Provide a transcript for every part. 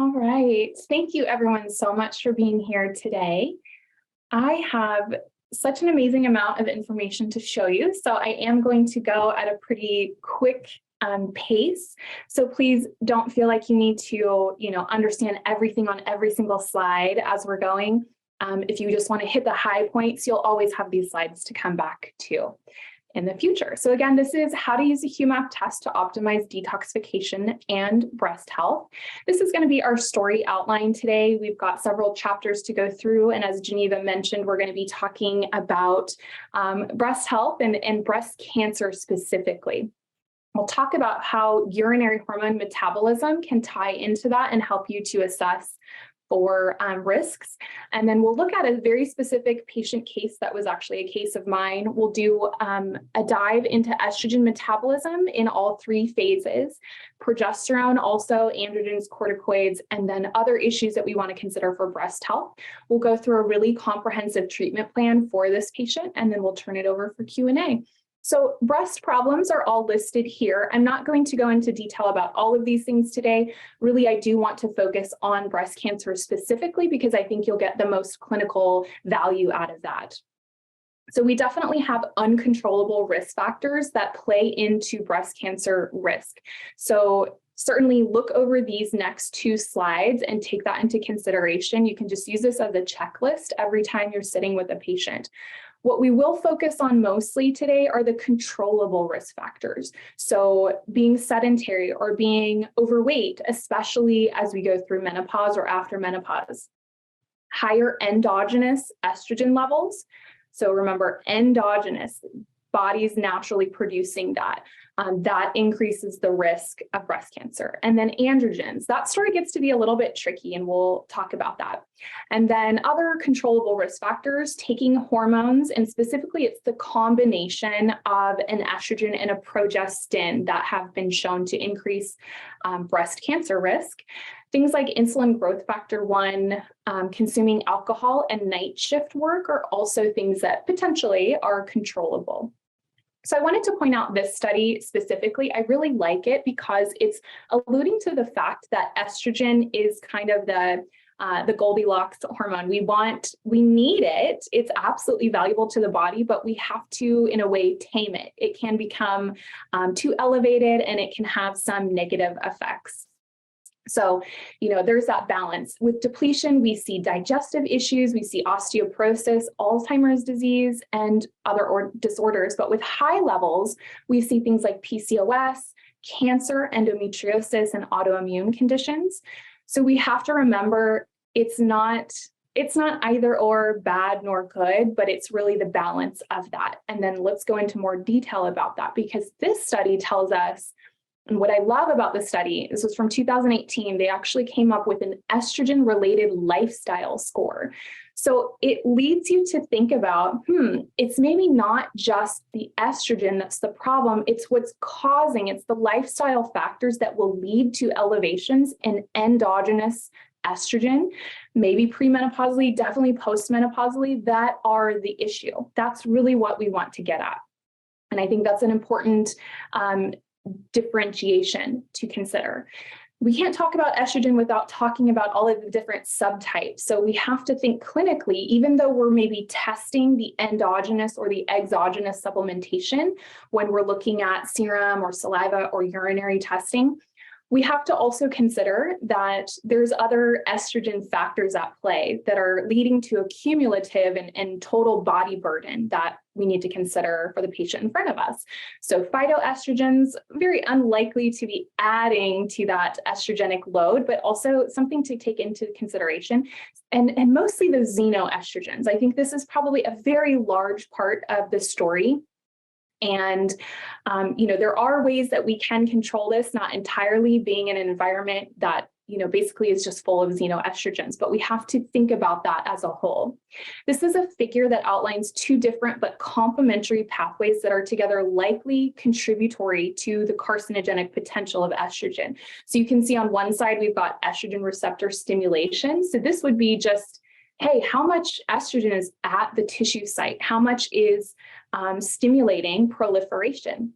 All right. Thank you, everyone, so much for being here today. I have such an amazing amount of information to show you, so I am going to go at a pretty quick pace. So please don't feel like you need to, understand everything on every single slide as we're going. If you just want to hit the high points, you'll always have these slides to come back to in the future. So again, this is how to use a HuMap test to optimize detoxification and breast health. This is going to be our story outline today. We've got several chapters to go through, and as Geneva mentioned, we're going to be talking about breast health and breast cancer specifically. We'll talk about how urinary hormone metabolism can tie into that and help you to assess for risks. And then we'll look at a very specific patient case that was actually a case of mine. We'll do a dive into estrogen metabolism in all three phases, progesterone, also androgens, corticoids, and then other issues that we want to consider for breast health. We'll go through a really comprehensive treatment plan for this patient, and then we'll turn it over for Q&A. So breast problems are all listed here. I'm not going to go into detail about all of these things today. Really, I do want to focus on breast cancer specifically because I think you'll get the most clinical value out of that. So we definitely have uncontrollable risk factors that play into breast cancer risk. So certainly look over these next two slides and take that into consideration. You can just use this as a checklist every time you're sitting with a patient. What we will focus on mostly today are the controllable risk factors. So being sedentary or being overweight, especially as we go through menopause or after menopause. Higher endogenous estrogen levels. So remember, endogenous, body's naturally producing that. That increases the risk of breast cancer. And then androgens, that story gets to be a little bit tricky, and we'll talk about that. And then other controllable risk factors, taking hormones, and specifically it's the combination of an estrogen and a progestin that have been shown to increase breast cancer risk. Things like insulin growth factor 1, consuming alcohol, and night shift work are also things that potentially are controllable. So I wanted to point out this study specifically. I really like it because it's alluding to the fact that estrogen is kind of the Goldilocks hormone. We need it. It's absolutely valuable to the body, but we have to, in a way, tame it. It can become too elevated, and it can have some negative effects. So, there's that balance. With depletion, we see digestive issues, we see osteoporosis, Alzheimer's disease, and other disorders. But with high levels, we see things like PCOS, cancer, endometriosis, and autoimmune conditions. So we have to remember it's not either or, bad nor good, but it's really the balance of that. And then let's go into more detail about that, because this study tells us. And what I love about this study, this was from 2018, they actually came up with an estrogen-related lifestyle score. So it leads you to think about, it's maybe not just the estrogen that's the problem, it's it's the lifestyle factors that will lead to elevations in endogenous estrogen, maybe premenopausally, definitely postmenopausally, that are the issue. That's really what we want to get at. And I think that's an important differentiation to consider. We can't talk about estrogen without talking about all of the different subtypes. So we have to think clinically, even though we're maybe testing the endogenous or the exogenous supplementation when we're looking at serum or saliva or urinary testing, we have to also consider that there's other estrogen factors at play that are leading to a cumulative and total body burden that we need to consider for the patient in front of us. So phytoestrogens, very unlikely to be adding to that estrogenic load, but also something to take into consideration. And mostly the xenoestrogens. I think this is probably a very large part of the story. And, there are ways that we can control this, not entirely being in an environment that, basically is just full of xenoestrogens, but we have to think about that as a whole. This is a figure that outlines two different but complementary pathways that are together likely contributory to the carcinogenic potential of estrogen. So you can see on one side, we've got estrogen receptor stimulation. So this would be just, hey, how much estrogen is at the tissue site? How much is stimulating proliferation?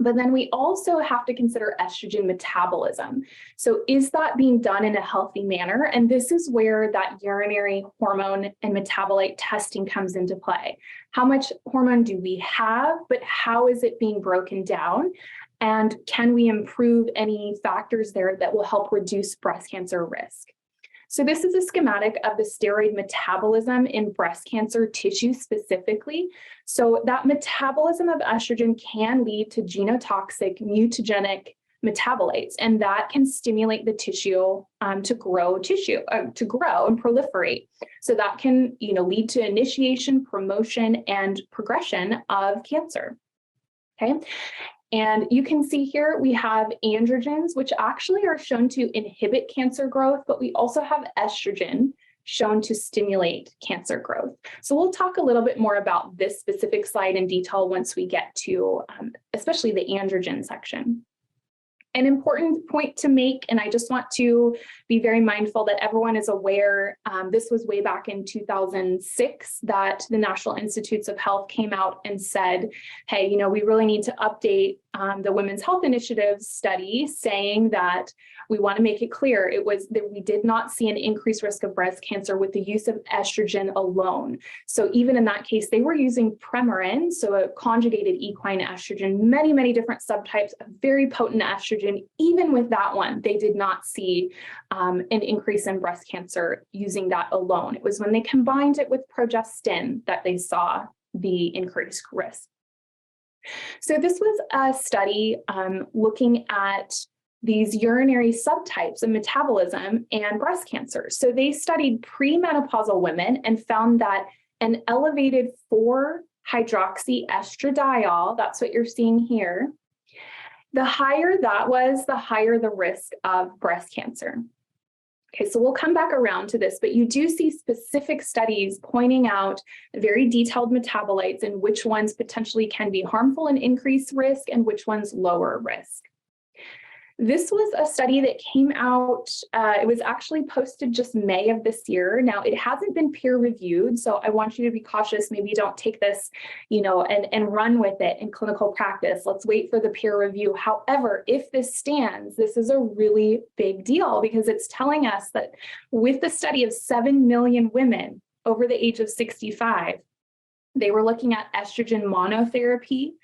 But then we also have to consider estrogen metabolism. So is that being done in a healthy manner? And this is where that urinary hormone and metabolite testing comes into play. How much hormone do we have, but how is it being broken down? And can we improve any factors there that will help reduce breast cancer risk? So this is a schematic of the steroid metabolism in breast cancer tissue specifically. So that metabolism of estrogen can lead to genotoxic, mutagenic metabolites, and that can stimulate the tissue to grow and proliferate. So that can, lead to initiation, promotion, and progression of cancer. Okay. And you can see here we have androgens, which actually are shown to inhibit cancer growth, but we also have estrogen shown to stimulate cancer growth. So we'll talk a little bit more about this specific slide in detail once we get to especially the androgen section. An important point to make, and I just want to be very mindful that everyone is aware, this was way back in 2006 that the National Institutes of Health came out and said, hey, we really need to update the Women's Health Initiative study saying that we want to make it clear it was that we did not see an increased risk of breast cancer with the use of estrogen alone. So even in that case, they were using Premarin, so a conjugated equine estrogen, many, many different subtypes of very potent estrogen. Even with that one, they did not see an increase in breast cancer using that alone. It was when they combined it with progestin that they saw the increased risk. So this was a study looking at these urinary subtypes of metabolism and breast cancer. So they studied premenopausal women and found that an elevated 4-hydroxyestradiol, that's what you're seeing here, the higher that was, the higher the risk of breast cancer. Okay, so we'll come back around to this, but you do see specific studies pointing out very detailed metabolites and which ones potentially can be harmful and increase risk and which ones lower risk. This was a study that came out, it was actually posted just May of this year. Now, it hasn't been peer reviewed, so I want you to be cautious. Maybe don't take this, and run with it in clinical practice. Let's wait for the peer review. However, if this stands, this is a really big deal because it's telling us that with the study of 7 million women over the age of 65, they were looking at estrogen monotherapy.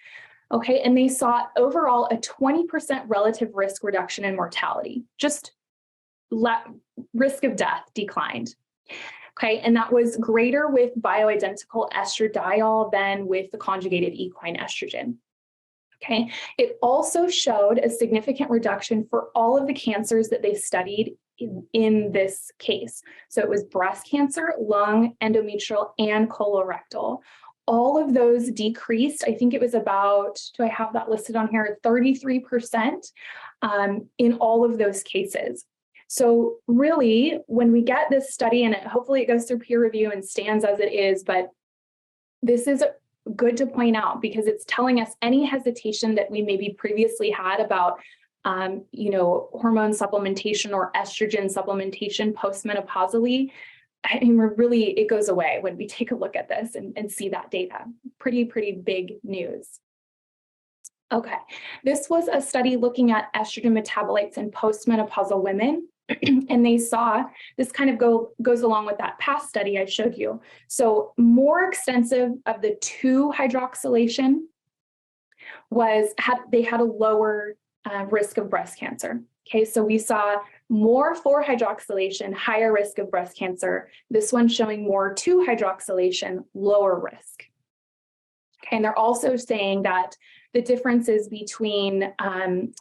Okay, and they saw overall a 20% relative risk reduction in mortality, just risk of death declined. Okay, and that was greater with bioidentical estradiol than with the conjugated equine estrogen. Okay, it also showed a significant reduction for all of the cancers that they studied in this case. So it was breast cancer, lung, endometrial, and colorectal. All of those decreased. I think it was about, do I have that listed on here? 33% in all of those cases. So really, when we get this study, and hopefully it goes through peer review and stands as it is, but this is good to point out because it's telling us any hesitation that we maybe previously had about hormone supplementation or estrogen supplementation postmenopausally. I mean, it goes away when we take a look at this and see that data. Pretty big news. Okay, this was a study looking at estrogen metabolites in postmenopausal women. And they saw, this kind of goes along with that past study I showed you. So more extensive of the 2-hydroxylation they had a lower risk of breast cancer. Okay, so we saw more 4-hydroxylation, higher risk of breast cancer. This one showing more 2-hydroxylation, lower risk. Okay, and they're also saying that the differences between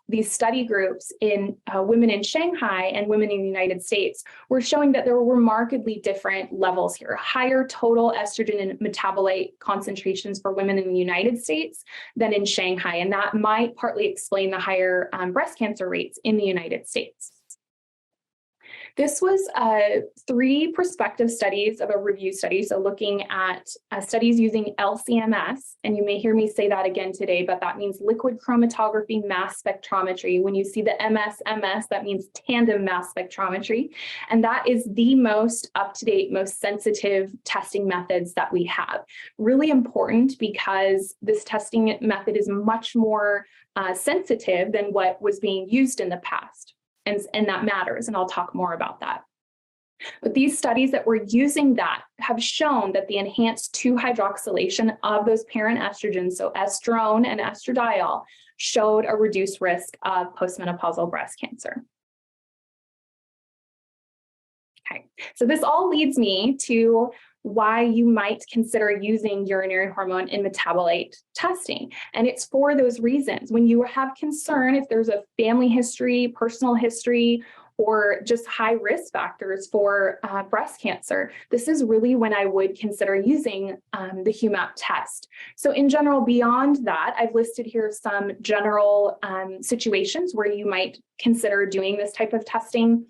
these study groups in women in Shanghai and women in the United States were showing that there were markedly different levels here, higher total estrogen and metabolite concentrations for women in the United States than in Shanghai. And that might partly explain the higher breast cancer rates in the United States. This was 3 prospective studies of a review study, so looking at studies using LCMS, and you may hear me say that again today, but that means liquid chromatography mass spectrometry. When you see the MS, that means tandem mass spectrometry, and that is the most up-to-date, most sensitive testing methods that we have. Really important because this testing method is much more sensitive than what was being used in the past. And that matters, and I'll talk more about that. But these studies that were using that have shown that the enhanced 2-hydroxylation of those parent estrogens, so estrone and estradiol, showed a reduced risk of postmenopausal breast cancer. Okay, so this all leads me to why you might consider using urinary hormone and metabolite testing. And it's for those reasons. When you have concern, if there's a family history, personal history, or just high risk factors for breast cancer, this is really when I would consider using the HuMap test. So in general, beyond that, I've listed here some general situations where you might consider doing this type of testing.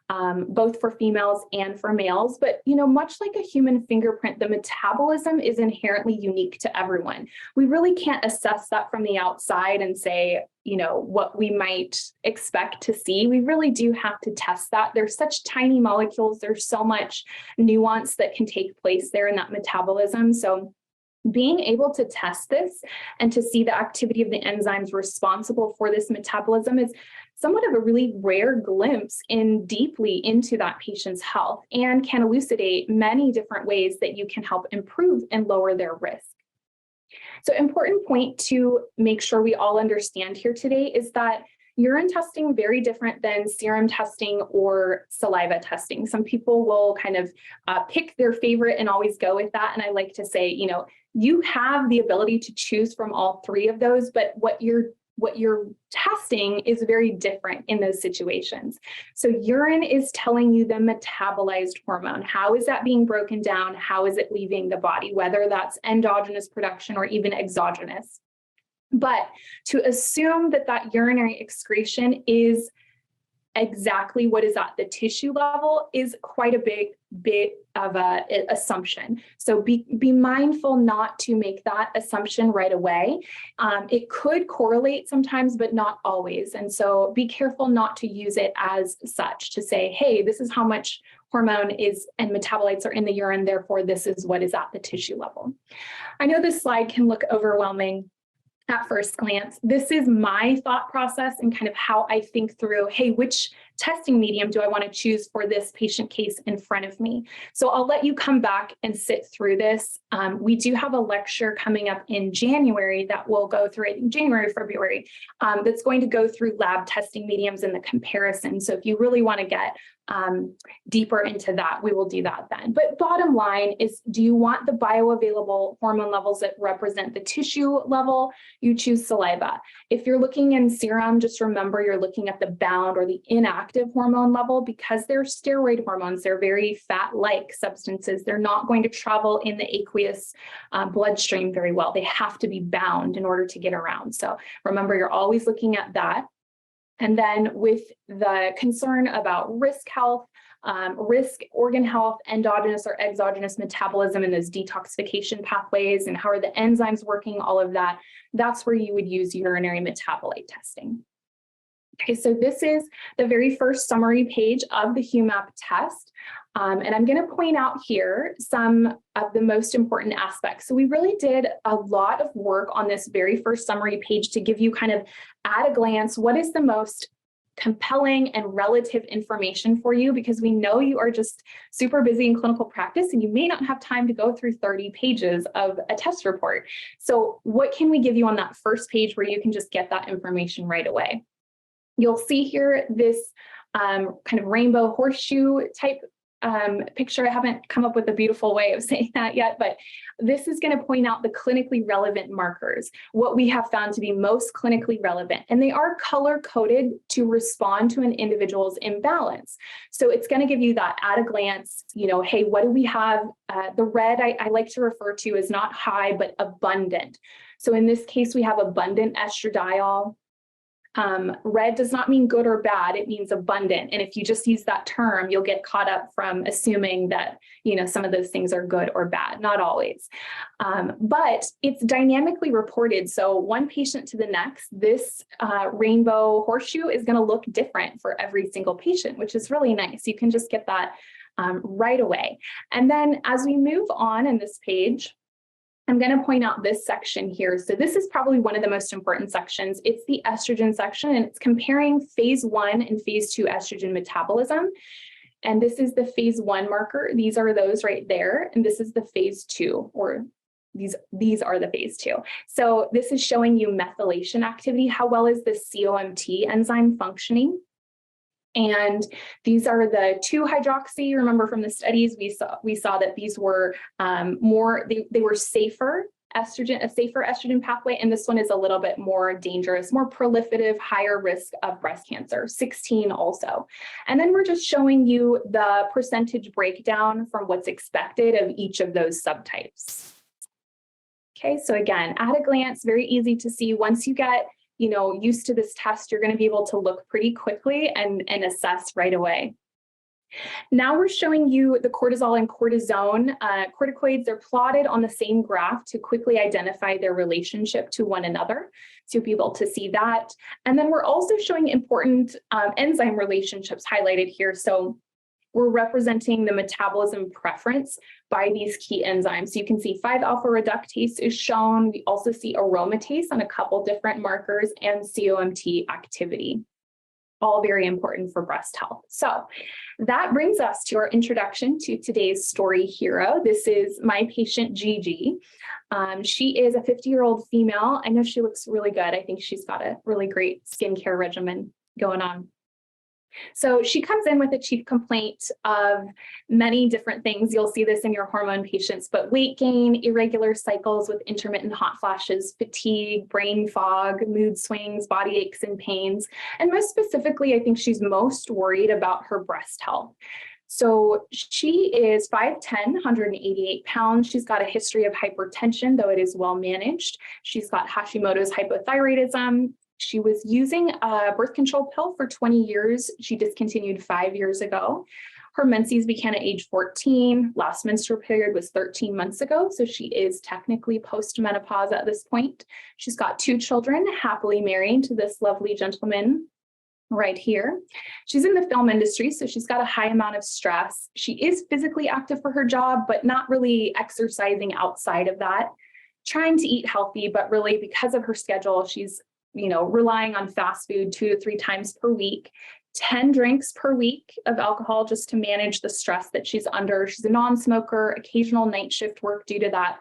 Both for females and for males. But, much like a human fingerprint, the metabolism is inherently unique to everyone. We really can't assess that from the outside and say, what we might expect to see. We really do have to test that. There's such tiny molecules. There's so much nuance that can take place there in that metabolism. So being able to test this and to see the activity of the enzymes responsible for this metabolism is somewhat of a really rare glimpse deeply into that patient's health, and can elucidate many different ways that you can help improve and lower their risk. So, important point to make sure we all understand here today is that urine testing very different than serum testing or saliva testing. Some people will kind of pick their favorite and always go with that. And I like to say, you have the ability to choose from all 3 of those, but what you're testing is very different in those situations. So urine is telling you the metabolized hormone. How is that being broken down? How is it leaving the body, whether that's endogenous production or even exogenous? But to assume that that urinary excretion is exactly what is at the tissue level is quite a big bit of an assumption. So be mindful not to make that assumption right away. It could correlate sometimes, but not always. And so be careful not to use it as such to say, hey, this is how much hormone is and metabolites are in the urine, therefore this is what is at the tissue level. I know this slide can look overwhelming at first glance. This is my thought process and kind of how I think through, hey, which testing medium do I want to choose for this patient case in front of me? So I'll let you come back and sit through this. We do have a lecture coming up in January that will go through, I think January, February, that's going to go through lab testing mediums and the comparison. So if you really want to get deeper into that, we will do that then. But bottom line is, do you want the bioavailable hormone levels that represent the tissue level? You choose saliva. If you're looking in serum, just remember you're looking at the bound or the inactive hormone level, because they're steroid hormones. They're very fat-like substances. They're not going to travel in the aqueous bloodstream very well. They have to be bound in order to get around. So remember, you're always looking at that. And then with the concern about risk health, risk organ health, endogenous or exogenous metabolism and those detoxification pathways and how are the enzymes working, all of that, that's where you would use urinary metabolite testing. Okay, so this is the very first summary page of the HuMap test. And I'm going to point out here some of the most important aspects. So we really did a lot of work on this very first summary page to give you kind of at a glance, what is the most compelling and relative information for you, because we know you are just super busy in clinical practice and you may not have time to go through 30 pages of a test report. So what can we give you on that first page where you can just get that information right away? You'll see here this kind of rainbow horseshoe type picture. I haven't come up with a beautiful way of saying that yet, but this is going to point out the clinically relevant markers, what we have found to be most clinically relevant. And they are color-coded to respond to an individual's imbalance. So it's going to give you that at a glance, hey, what do we have? The red I like to refer to as not high, but abundant. So in this case, we have abundant estradiol. Red does not mean good or bad, it means abundant. And if you just use that term, you'll get caught up from assuming that, some of those things are good or bad, not always. But it's dynamically reported. So one patient to the next, this rainbow horseshoe is going to look different for every single patient, which is really nice. You can just get that right away. And then as we move on in this page, I'm going to point out this section here. So this is probably one of the most important sections. It's the estrogen section, and it's comparing phase 1 and phase 2 estrogen metabolism. And this is the phase 1 marker. These are those right there. And this is the phase 2, or these are the phase 2. So this is showing you methylation activity. How well is the COMT enzyme functioning? And these are the 2-hydroxy. Remember from the studies, we saw that these were they were safer estrogen, a safer estrogen pathway, and this one is a little bit more dangerous, more proliferative, higher risk of breast cancer, 16 also. And then we're just showing you the percentage breakdown from what's expected of each of those subtypes. Okay, so again, at a glance, very easy to see. Once you get used to this test, you're going to be able to look pretty quickly and assess right away. Now we're showing you the cortisol and cortisone. Corticoids, they're plotted on the same graph to quickly identify their relationship to one another. So you'll be able to see that. And then we're also showing important enzyme relationships highlighted here. So we're representing the metabolism preference by these key enzymes. So you can see 5-alpha reductase is shown. We also see aromatase on a couple different markers and COMT activity. All very important for breast health. So that brings us to our introduction to today's story hero. This is my patient, Gigi. She is a 50-year-old female. I know she looks really good. I think she's got a really great skincare regimen going on. So she comes in with a chief complaint of many different things. You'll see this in your hormone patients, but weight gain, irregular cycles with intermittent hot flashes, fatigue, brain fog, mood swings, body aches and pains. And most specifically, I think she's most worried about her breast health. So she is 5'10", 188 pounds. She's got a history of hypertension, though it is well managed. She's got Hashimoto's hypothyroidism. She was using a birth control pill for 20 years. She discontinued 5 years ago. Her menses began at age 14. Last menstrual period was 13 months ago, so she is technically postmenopause at this point. She's got 2 children, happily married to this lovely gentleman right here. She's in the film industry, so she's got a high amount of stress. She is physically active for her job, but not really exercising outside of that. Trying to eat healthy, but really because of her schedule, she's relying on fast food 2 to 3 times per week, 10 drinks per week of alcohol just to manage the stress that she's under. She's a non-smoker, occasional night shift work due to that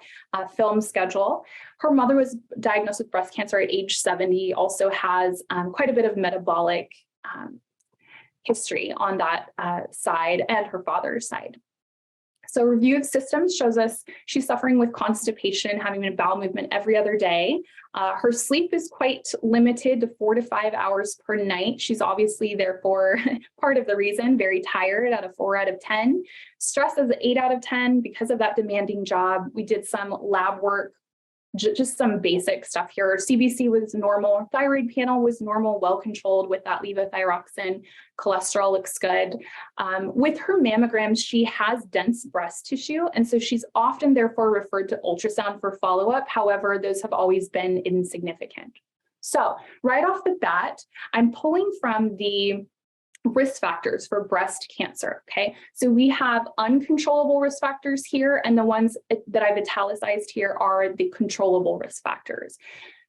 film schedule. Her mother was diagnosed with breast cancer at age 70, also has quite a bit of metabolic history on that side and her father's side. So review of systems shows us she's suffering with constipation, having a bowel movement every other day. Her sleep is quite limited to 4 to 5 hours per night. She's obviously, therefore, part of the reason, very tired at a 4 out of 10. Stress is an 8 out of 10 because of that demanding job. We did some lab work, just some basic stuff here. CBC was normal, thyroid panel was normal, well controlled with that levothyroxine, cholesterol looks good. With her mammograms, she has dense breast tissue, and so she's often therefore referred to ultrasound for follow-up. However, those have always been insignificant. So right off the bat, I'm pulling from the risk factors for breast cancer, okay? So we have uncontrollable risk factors here, and the ones that I've italicized here are the controllable risk factors.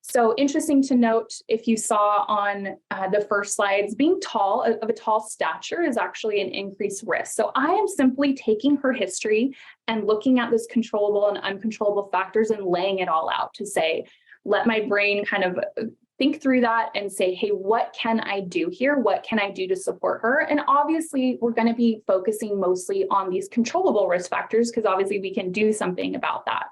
So interesting to note, if you saw on the first slides, being tall, of a tall stature is actually an increased risk. So I am simply taking her history and looking at those controllable and uncontrollable factors and laying it all out to say, let my brain kind of think through that and say, hey, what can I do here? What can I do to support her? And obviously, we're going to be focusing mostly on these controllable risk factors because obviously we can do something about that.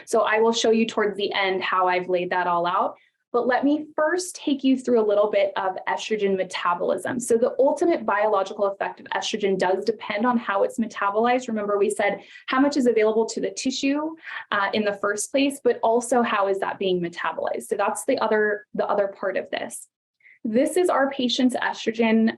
So I will show you towards the end how I've laid that all out. But let me first take you through a little bit of estrogen metabolism. So the ultimate biological effect of estrogen does depend on how it's metabolized. Remember, we said how much is available to the tissue in the first place, but also how is that being metabolized? So that's the other part of this. This is our patient's estrogen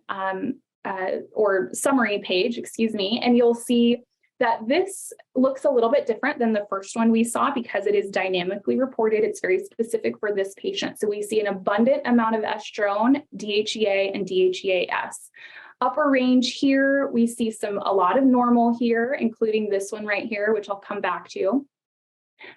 or summary page, excuse me, and you'll see that this looks a little bit different than the first one we saw because it is dynamically reported. It's very specific for this patient. So we see an abundant amount of estrone, DHEA, and DHEAS. Upper range here, we see a lot of normal here, including this one right here, which I'll come back to.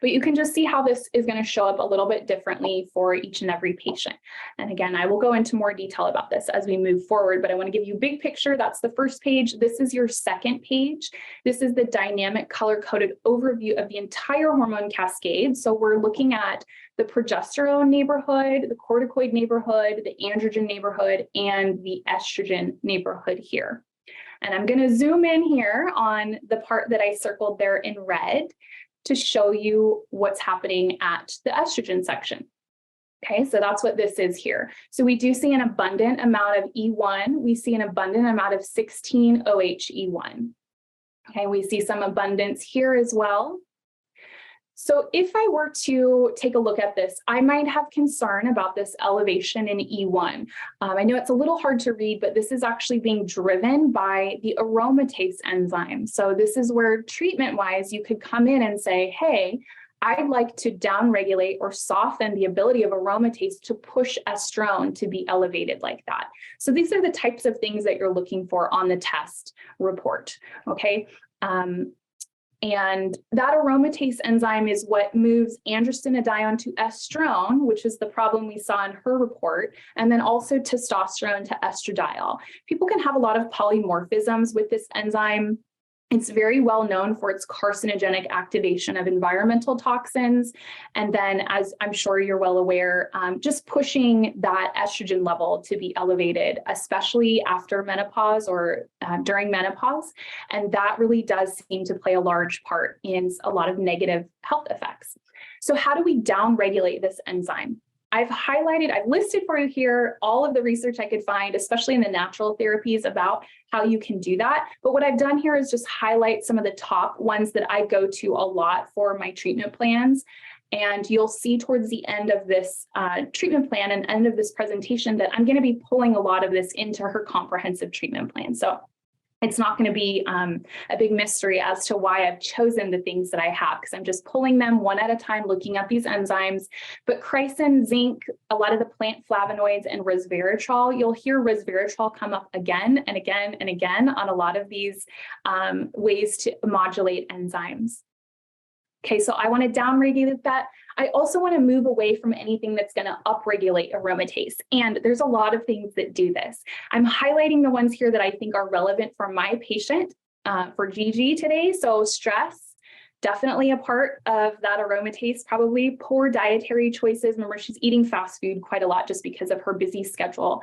But you can just see how this is going to show up a little bit differently for each and every patient. And again, I will go into more detail about this as we move forward, but I want to give you a big picture. That's the first page. This is your second page. This is the dynamic color-coded overview of the entire hormone cascade. So we're looking at the progesterone neighborhood, the corticoid neighborhood, the androgen neighborhood, and the estrogen neighborhood here. And I'm going to zoom in here on the part that I circled there in red to show you what's happening at the estrogen section. Okay, so that's what this is here. So we do see an abundant amount of E1. We see an abundant amount of 16-OHE1. Okay, we see some abundance here as well. So if I were to take a look at this, I might have concern about this elevation in E1. I know it's a little hard to read, but this is actually being driven by the aromatase enzyme. So this is where treatment-wise, you could come in and say, hey, I'd like to downregulate or soften the ability of aromatase to push estrone to be elevated like that. So these are the types of things that you're looking for on the test report, okay? And that aromatase enzyme is what moves androstenedione to estrone, which is the problem we saw in her report, and then also testosterone to estradiol. People can have a lot of polymorphisms with this enzyme. It's very well known for its carcinogenic activation of environmental toxins. And then, as I'm sure you're well aware, just pushing that estrogen level to be elevated, especially after menopause or during menopause. And that really does seem to play a large part in a lot of negative health effects. So how do we downregulate this enzyme? I've listed for you here all of the research I could find, especially in the natural therapies, about how you can do that. But what I've done here is just highlight some of the top ones that I go to a lot for my treatment plans. And you'll see towards the end of this treatment plan and end of this presentation that I'm going to be pulling a lot of this into her comprehensive treatment plan. So it's not going to be a big mystery as to why I've chosen the things that I have, because I'm just pulling them one at a time, looking at these enzymes. But chrysin, zinc, a lot of the plant flavonoids, and resveratrol, you'll hear resveratrol come up again and again and again on a lot of these ways to modulate enzymes. Okay, so I want to downregulate that. I also want to move away from anything that's going to upregulate aromatase. And there's a lot of things that do this. I'm highlighting the ones here that I think are relevant for my patient, for Gigi today. So stress, definitely a part of that aromatase, probably poor dietary choices. Remember, she's eating fast food quite a lot just because of her busy schedule.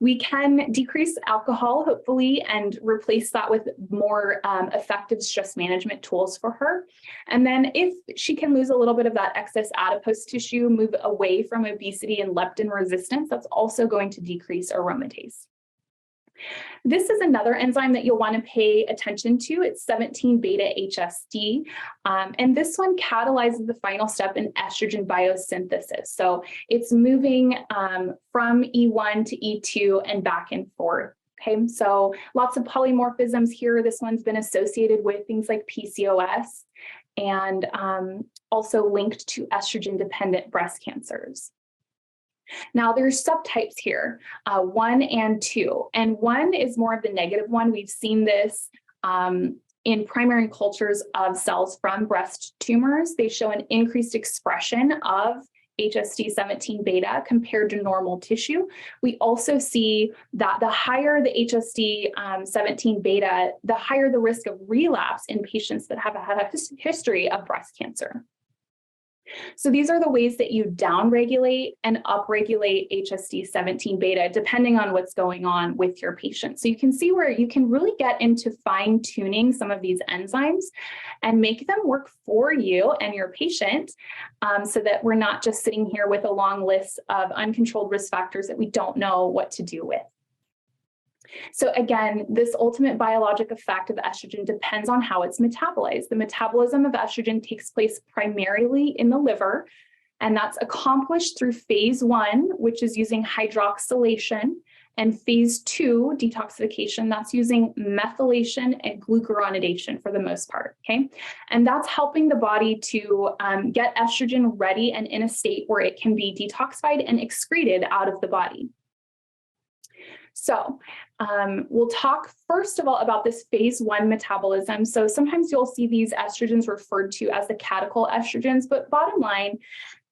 We can decrease alcohol, hopefully, and replace that with more effective stress management tools for her. And then if she can lose a little bit of that excess adipose tissue, move away from obesity and leptin resistance, that's also going to decrease aromatase. This is another enzyme that you'll want to pay attention to. It's 17-beta-HSD, and this one catalyzes the final step in estrogen biosynthesis. So it's moving from E1 to E2 and back and forth. Okay, so lots of polymorphisms here. This one's been associated with things like PCOS and also linked to estrogen-dependent breast cancers. Now there's subtypes here, 1 and 2, and 1 is more of the negative one. We've seen this in primary cultures of cells from breast tumors. They show an increased expression of HSD17 beta compared to normal tissue. We also see that the higher the HSD17 beta, the higher the risk of relapse in patients that have had a history of breast cancer. So these are the ways that you downregulate and upregulate HSD17 beta, depending on what's going on with your patient. So you can see where you can really get into fine-tuning some of these enzymes and make them work for you and your patient, so that we're not just sitting here with a long list of uncontrolled risk factors that we don't know what to do with. So again, this ultimate biologic effect of estrogen depends on how it's metabolized. The metabolism of estrogen takes place primarily in the liver, And that's accomplished through phase 1, which is using hydroxylation, and phase 2, detoxification, that's using methylation and glucuronidation for the most part, okay? And that's helping the body to get estrogen ready and in a state where it can be detoxified and excreted out of the body. So we'll talk first of all about this phase 1 metabolism. So sometimes you'll see these estrogens referred to as the catechol estrogens, but bottom line,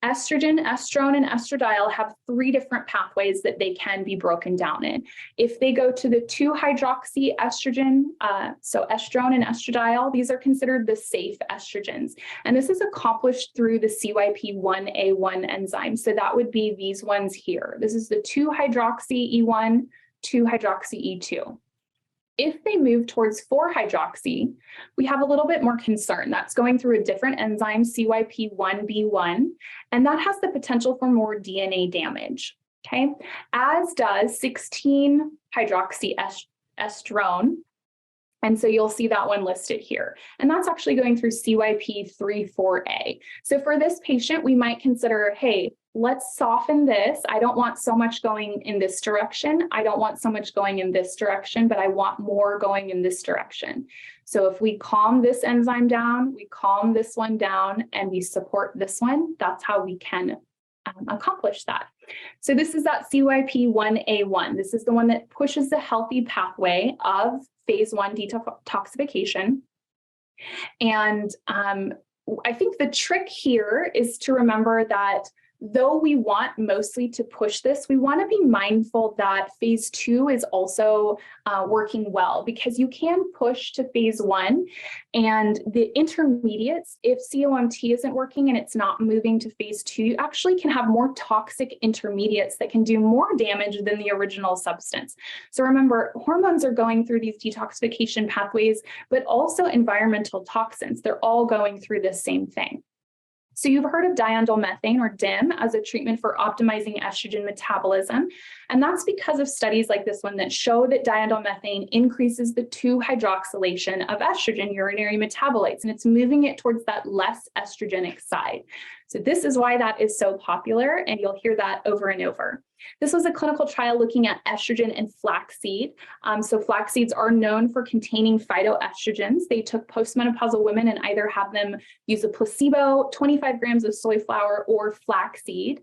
estrogen, estrone, and estradiol have 3 different pathways that they can be broken down in. If they go to the 2-hydroxy estrogen, so estrone and estradiol, these are considered the safe estrogens. And this is accomplished through the CYP1A1 enzyme. So that would be these ones here. This is the 2-hydroxy E1, 2-hydroxy E2. If they move towards 4-hydroxy, we have a little bit more concern. That's going through a different enzyme, CYP1B1, and that has the potential for more DNA damage, okay? As does 16-hydroxy estrone, and so you'll see that one listed here. And that's actually going through CYP34A. So for this patient, we might consider, hey, let's soften this. I don't want so much going in this direction. I don't want so much going in this direction, but I want more going in this direction. So if we calm this enzyme down, we calm this one down, and we support this one, that's how we can accomplish that. So this is that CYP1A1. This is the one that pushes the healthy pathway of phase 1 detoxification. And I think the trick here is to remember that though we want mostly to push this, we want to be mindful that phase 2 is also working well, because you can push to phase 1 and the intermediates, if COMT isn't working and it's not moving to phase 2, you actually can have more toxic intermediates that can do more damage than the original substance. So remember, hormones are going through these detoxification pathways, but also environmental toxins. They're all going through the same thing. So you've heard of diindolylmethane, or DIM, as a treatment for optimizing estrogen metabolism. And that's because of studies like this one that show that diindolylmethane increases the 2-hydroxylation of estrogen urinary metabolites, and it's moving it towards that less estrogenic side. So this is why that is so popular, and you'll hear that over and over. This was a clinical trial looking at estrogen and flaxseed. So flax seeds are known for containing phytoestrogens. They took postmenopausal women and either have them use a placebo, 25 grams of soy flour, or flaxseed.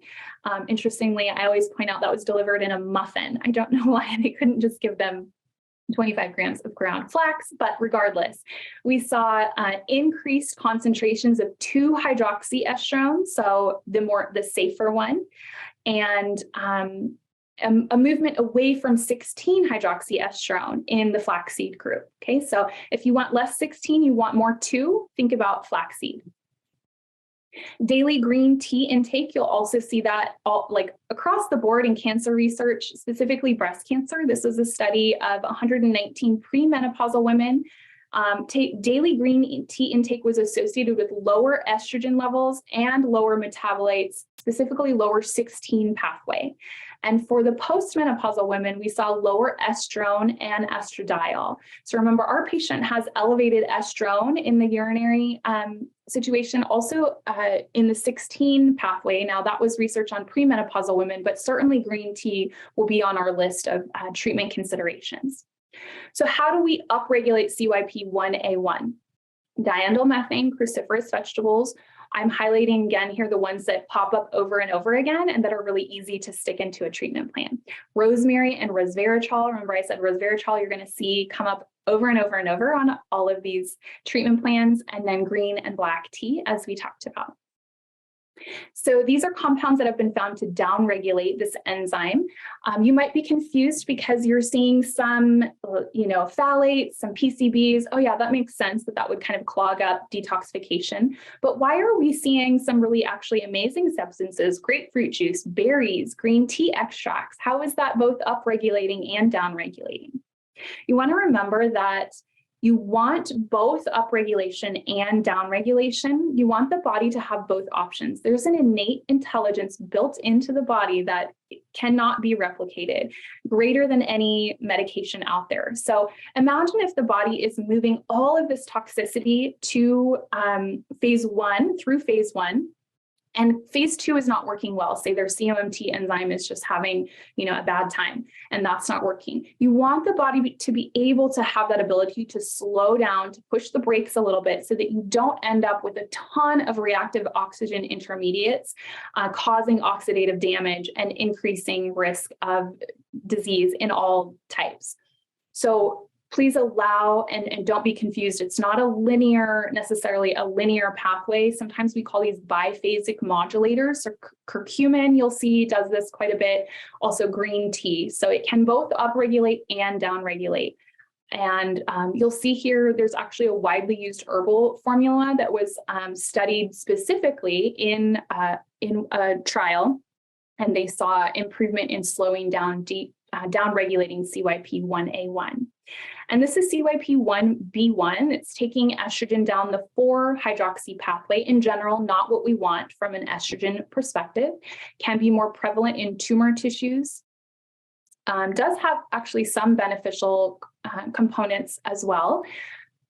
Interestingly, I always point out that was delivered in a muffin. I don't know why they couldn't just give them 25 grams of ground flax, but regardless, we saw increased concentrations of 2-hydroxyestrone, so the safer one, and a movement away from 16-hydroxyestrone in the flaxseed group. Okay, so if you want less 16, you want more 2, think about flaxseed. Daily green tea intake, you'll also see that like across the board in cancer research, specifically breast cancer. This was a study of 119 premenopausal women. Daily green tea intake was associated with lower estrogen levels and lower metabolites, specifically lower 16 pathway. And for the postmenopausal women, we saw lower estrone and estradiol. So remember, our patient has elevated estrone in the urinary situation, also in the 16 pathway. Now, that was research on premenopausal women, but certainly green tea will be on our list of treatment considerations. So how do we upregulate CYP1A1? Diindolylmethane, cruciferous vegetables. I'm highlighting again here the ones that pop up over and over again and that are really easy to stick into a treatment plan. Rosemary and resveratrol. Remember I said resveratrol you're going to see come up over and over and over on all of these treatment plans, and then green and black tea, as we talked about. So these are compounds that have been found to downregulate this enzyme. You might be confused because you're seeing some, phthalates, some PCBs. Oh yeah, that makes sense that would kind of clog up detoxification. But why are we seeing some really actually amazing substances, grapefruit juice, berries, green tea extracts? How is that both upregulating and downregulating? You want to remember that you want both upregulation and downregulation. You want the body to have both options. There's an innate intelligence built into the body that cannot be replicated, greater than any medication out there. So imagine if the body is moving all of this toxicity to phase 1, through phase 1, And phase 2 is not working well. Say their COMT enzyme is just having, a bad time, and that's not working. You want the body to be able to have that ability to slow down, to push the brakes a little bit so that you don't end up with a ton of reactive oxygen intermediates, causing oxidative damage and increasing risk of disease in all types. So please allow, and don't be confused, it's not necessarily a linear pathway. Sometimes we call these biphasic modulators. So curcumin, you'll see, does this quite a bit. Also green tea. So it can both upregulate and downregulate. And you'll see here, there's actually a widely used herbal formula that was studied specifically in a trial, and they saw improvement in slowing down downregulating CYP1A1. And this is CYP1B1. It's taking estrogen down the 4-hydroxy pathway in general, not what we want from an estrogen perspective. Can be more prevalent in tumor tissues. Does have actually some beneficial components as well.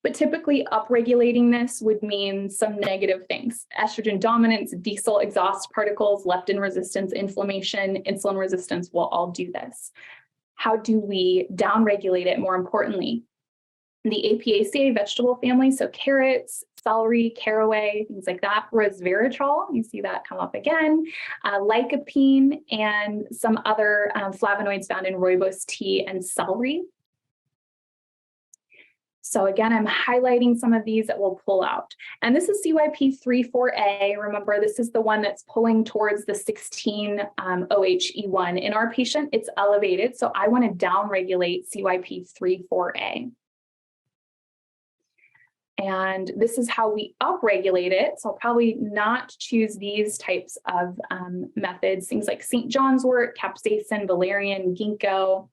But typically upregulating this would mean some negative things: estrogen dominance, diesel exhaust particles, leptin resistance, inflammation, insulin resistance will all do this. How do we downregulate it more importantly? The Apiaceae vegetable family, so carrots, celery, caraway, things like that, resveratrol, you see that come up again, lycopene, and some other flavonoids found in rooibos tea and celery. So again, I'm highlighting some of these that we'll pull out. And this is CYP3,4A. Remember, this is the one that's pulling towards the 16-OHE1. In our patient, it's elevated, so I want to downregulate CYP3,4A. And this is how we upregulate it. So I'll probably not choose these types of methods, things like St. John's wort, capsaicin, valerian, ginkgo.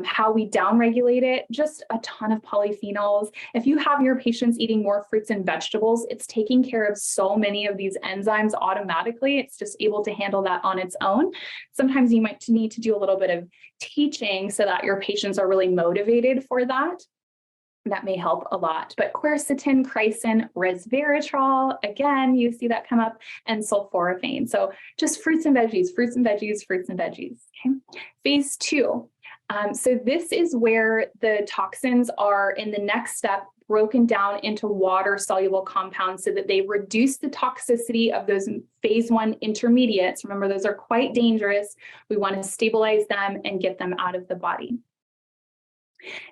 How we downregulate it, just a ton of polyphenols. If you have your patients eating more fruits and vegetables, it's taking care of so many of these enzymes automatically. It's just able to handle that on its own. Sometimes you might need to do a little bit of teaching so that your patients are really motivated for that. That may help a lot. But quercetin, chrysin, resveratrol, again, you see that come up, and sulforaphane. So just fruits and veggies, fruits and veggies, fruits and veggies. Okay. Phase 2. So this is where the toxins are in the next step broken down into water-soluble compounds so that they reduce the toxicity of those phase 1 intermediates. Remember, those are quite dangerous. We want to stabilize them and get them out of the body.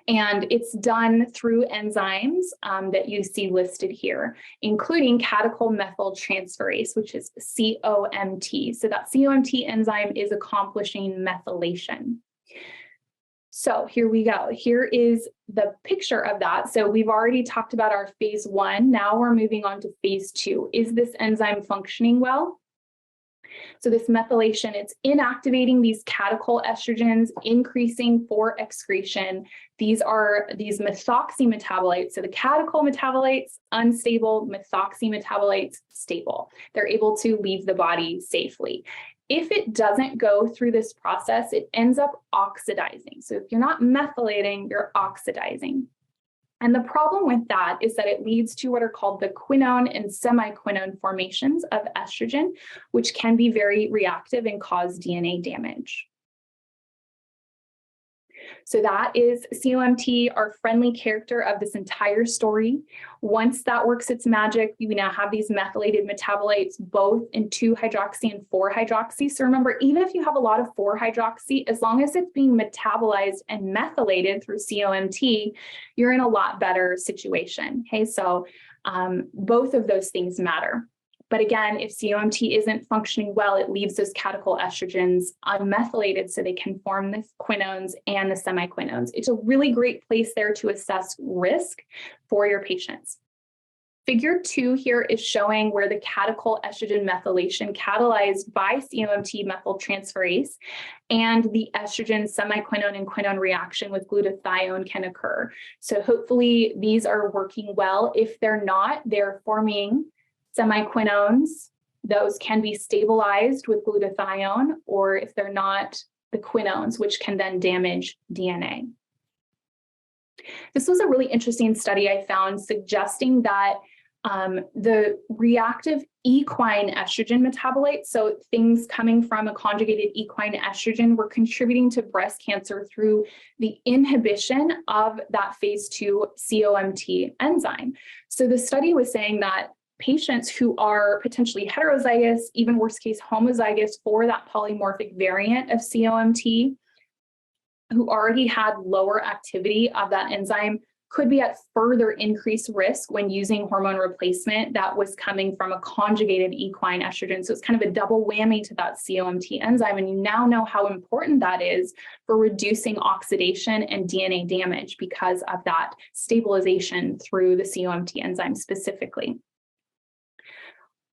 And it's done through enzymes that you see listed here, including catechol-methyltransferase, which is COMT. So that COMT enzyme is accomplishing methylation. So here we go. Here is the picture of that. So we've already talked about our phase 1. Now we're moving on to phase 2. Is this enzyme functioning well? So this methylation, it's inactivating these catechol estrogens, increasing for excretion. These are these methoxy metabolites. So the catechol metabolites, unstable, methoxy metabolites, stable. They're able to leave the body safely. If it doesn't go through this process, it ends up oxidizing. So if you're not methylating, you're oxidizing. And the problem with that is that it leads to what are called the quinone and semiquinone formations of estrogen, which can be very reactive and cause DNA damage. So that is COMT, our friendly character of this entire story. Once that works its magic, we now have these methylated metabolites, both in 2-hydroxy and 4-hydroxy. So remember, even if you have a lot of 4-hydroxy, as long as it's being metabolized and methylated through COMT, you're in a lot better situation. Okay, so both of those things matter. But again, if COMT isn't functioning well, it leaves those catechol estrogens unmethylated so they can form the quinones and the semiquinones. It's a really great place there to assess risk for your patients. Figure 2 here is showing where the catechol estrogen methylation catalyzed by COMT methyltransferase and the estrogen semiquinone and quinone reaction with glutathione can occur. So hopefully these are working well. If they're not, they're forming semiquinones. Those can be stabilized with glutathione, or if they're not, the quinones, which can then damage DNA. This was a really interesting study I found suggesting that The reactive equine estrogen metabolites, so things coming from a conjugated equine estrogen, were contributing to breast cancer through the inhibition of that phase 2 COMT enzyme. So the study was saying that patients who are potentially heterozygous, even worst case homozygous for that polymorphic variant of COMT, who already had lower activity of that enzyme, could be at further increased risk when using hormone replacement that was coming from a conjugated equine estrogen. So it's kind of a double whammy to that COMT enzyme. And you now know how important that is for reducing oxidation and DNA damage because of that stabilization through the COMT enzyme specifically.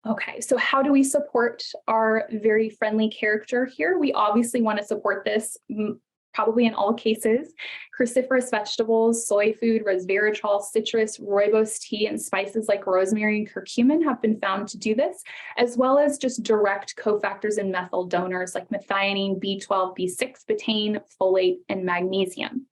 Okay, so how do we support our very friendly character here? We obviously want to support this probably in all cases. Cruciferous vegetables, soy food, resveratrol, citrus, rooibos tea, and spices like rosemary and curcumin have been found to do this, as well as just direct cofactors and methyl donors like methionine, B12, B6, betaine, folate, and magnesium.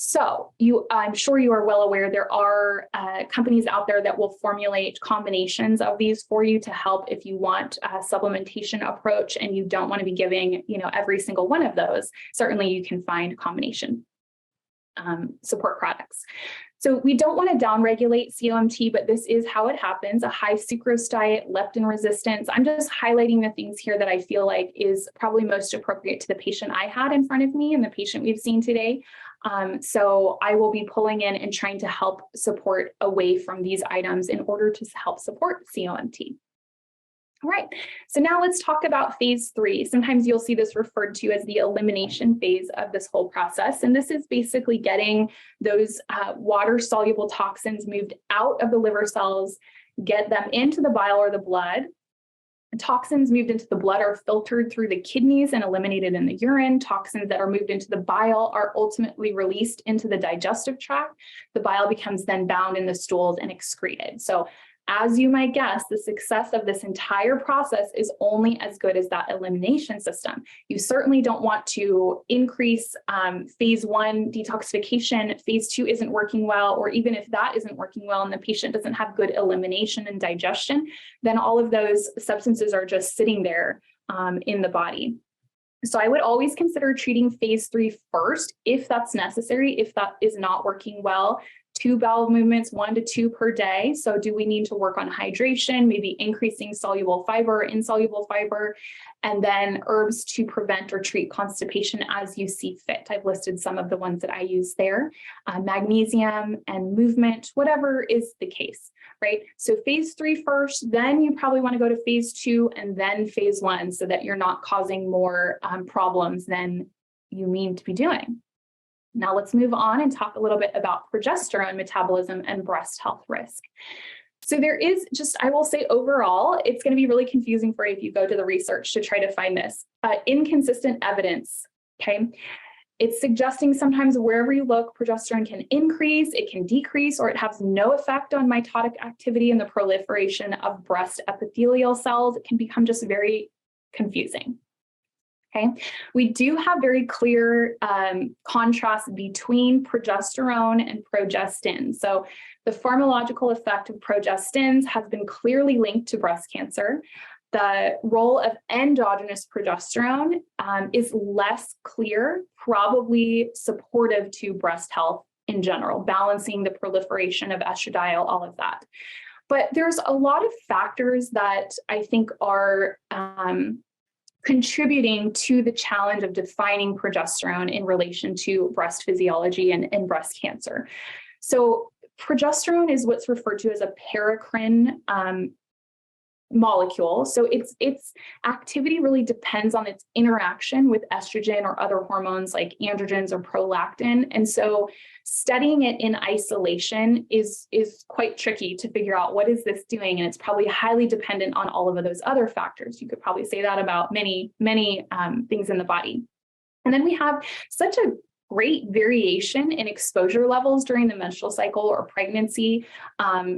So I'm sure you are well aware there are companies out there that will formulate combinations of these for you to help if you want a supplementation approach and you don't want to be giving, every single one of those. Certainly you can find combination support products. So we don't want to downregulate COMT, but this is how it happens. A high sucrose diet, leptin resistance. I'm just highlighting the things here that I feel like is probably most appropriate to the patient I had in front of me and the patient we've seen today. So I will be pulling in and trying to help support away from these items in order to help support COMT. All right, so now let's talk about phase 3. Sometimes you'll see this referred to as the elimination phase of this whole process. And this is basically getting those water-soluble toxins moved out of the liver cells, get them into the bile or the blood. Toxins moved into the blood are filtered through the kidneys and eliminated in the urine. Toxins that are moved into the bile are ultimately released into the digestive tract. The bile becomes then bound in the stools and excreted. So as you might guess, the success of this entire process is only as good as that elimination system. You certainly don't want to increase phase 1 detoxification, phase 2 isn't working well, or even if that isn't working well and the patient doesn't have good elimination and digestion, then all of those substances are just sitting there in the body. So I would always consider treating phase 3 first, if that's necessary, if that is not working well. 2 bowel movements, 1 to 2 per day. So do we need to work on hydration, maybe increasing soluble fiber, insoluble fiber, and then herbs to prevent or treat constipation as you see fit. I've listed some of the ones that I use there. Magnesium and movement, whatever is the case, right? So phase 3 first, then you probably want to go to phase 2 and then phase 1 so that you're not causing more problems than you mean to be doing. Now let's move on and talk a little bit about progesterone metabolism and breast health risk. So there is just, I will say overall, it's going to be really confusing for you if you go to the research to try to find this. Inconsistent evidence, okay? It's suggesting sometimes wherever you look, progesterone can increase, it can decrease, or it has no effect on mitotic activity and the proliferation of breast epithelial cells. It can become just very confusing. Okay, we do have very clear contrast between progesterone and progestin. So the pharmacological effect of progestins has been clearly linked to breast cancer. The role of endogenous progesterone is less clear, probably supportive to breast health in general, balancing the proliferation of estradiol, all of that. But there's a lot of factors that I think are contributing to the challenge of defining progesterone in relation to breast physiology and breast cancer. So progesterone is what's referred to as a paracrine molecule. So its activity really depends on its interaction with estrogen or other hormones like androgens or prolactin. And so studying it in isolation is quite tricky to figure out what is this doing. And it's probably highly dependent on all of those other factors. You could probably say that about many things in the body. And then we have such a great variation in exposure levels during the menstrual cycle or pregnancy.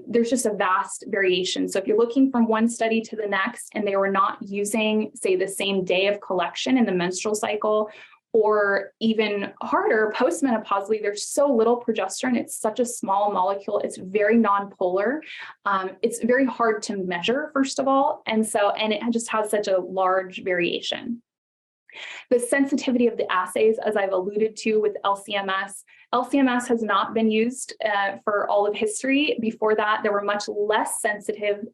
There's just a vast variation. So if you're looking from one study to the next and they were not using, say, the same day of collection in the menstrual cycle or even harder, postmenopausally, there's so little progesterone. It's such a small molecule. It's very nonpolar. It's very hard to measure, first of all. And it just has such a large variation. The sensitivity of the assays, as I've alluded to with LCMS, LCMS has not been used for all of history. Before that, there were much less sensitive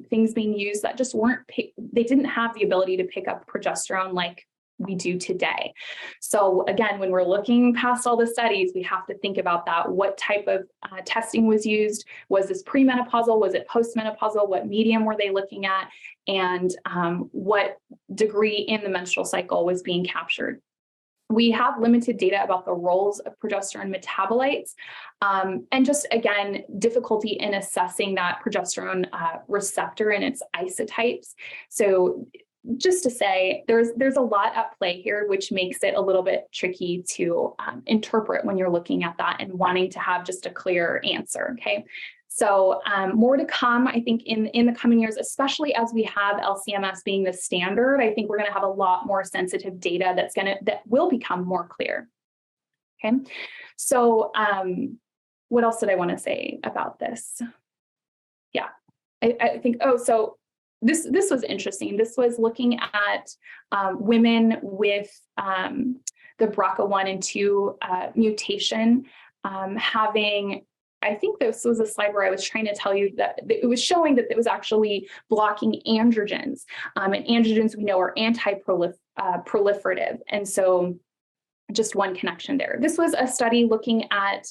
things being used that just they didn't have the ability to pick up progesterone like we do today. So again, when we're looking past all the studies, we have to think about that. What type of testing was used? Was this premenopausal? Was it postmenopausal? What medium were they looking at? And what degree in the menstrual cycle was being captured? We have limited data about the roles of progesterone metabolites, and just, again, difficulty in assessing that progesterone receptor and its isotypes. So just to say, there's a lot at play here, which makes it a little bit tricky to interpret when you're looking at that and wanting to have just a clear answer, okay? So more to come, I think, in the coming years, especially as we have LCMS being the standard. I think we're going to have a lot more sensitive data that will become more clear, okay? So what else did I want to say about this? Yeah, I think, so this was interesting. This was looking at women with the BRCA1 and 2 mutation having, I think this was a slide where I was trying to tell you that it was showing that it was actually blocking androgens. And androgens, we know, are anti-proliferative. And so just one connection there. This was a study looking at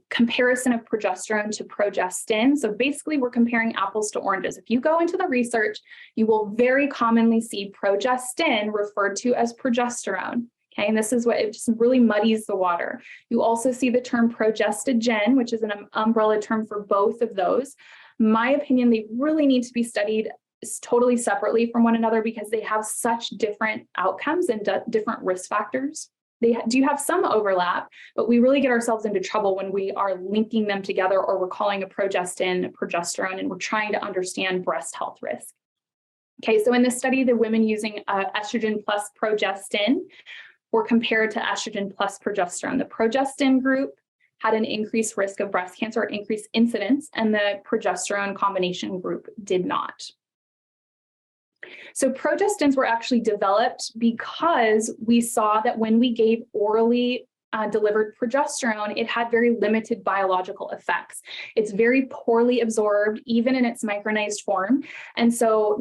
comparison of progesterone to progestin. So basically, we're comparing apples to oranges. If you go into the research, you will very commonly see progestin referred to as progesterone. Okay, and this is what it just really muddies the water. You also see the term progestogen, which is an umbrella term for both of those. My opinion, they really need to be studied totally separately from one another because they have such different outcomes and different risk factors. They do have some overlap, but we really get ourselves into trouble when we are linking them together, or we're calling a progestin progesterone, and we're trying to understand breast health risk. Okay, so in this study, the women using estrogen plus progestin were compared to estrogen plus progesterone. The progestin group had an increased risk of breast cancer, or increased incidence, and the progesterone combination group did not. So progestins were actually developed because we saw that when we gave orally delivered progesterone, it had very limited biological effects. It's very poorly absorbed, even in its micronized form. And so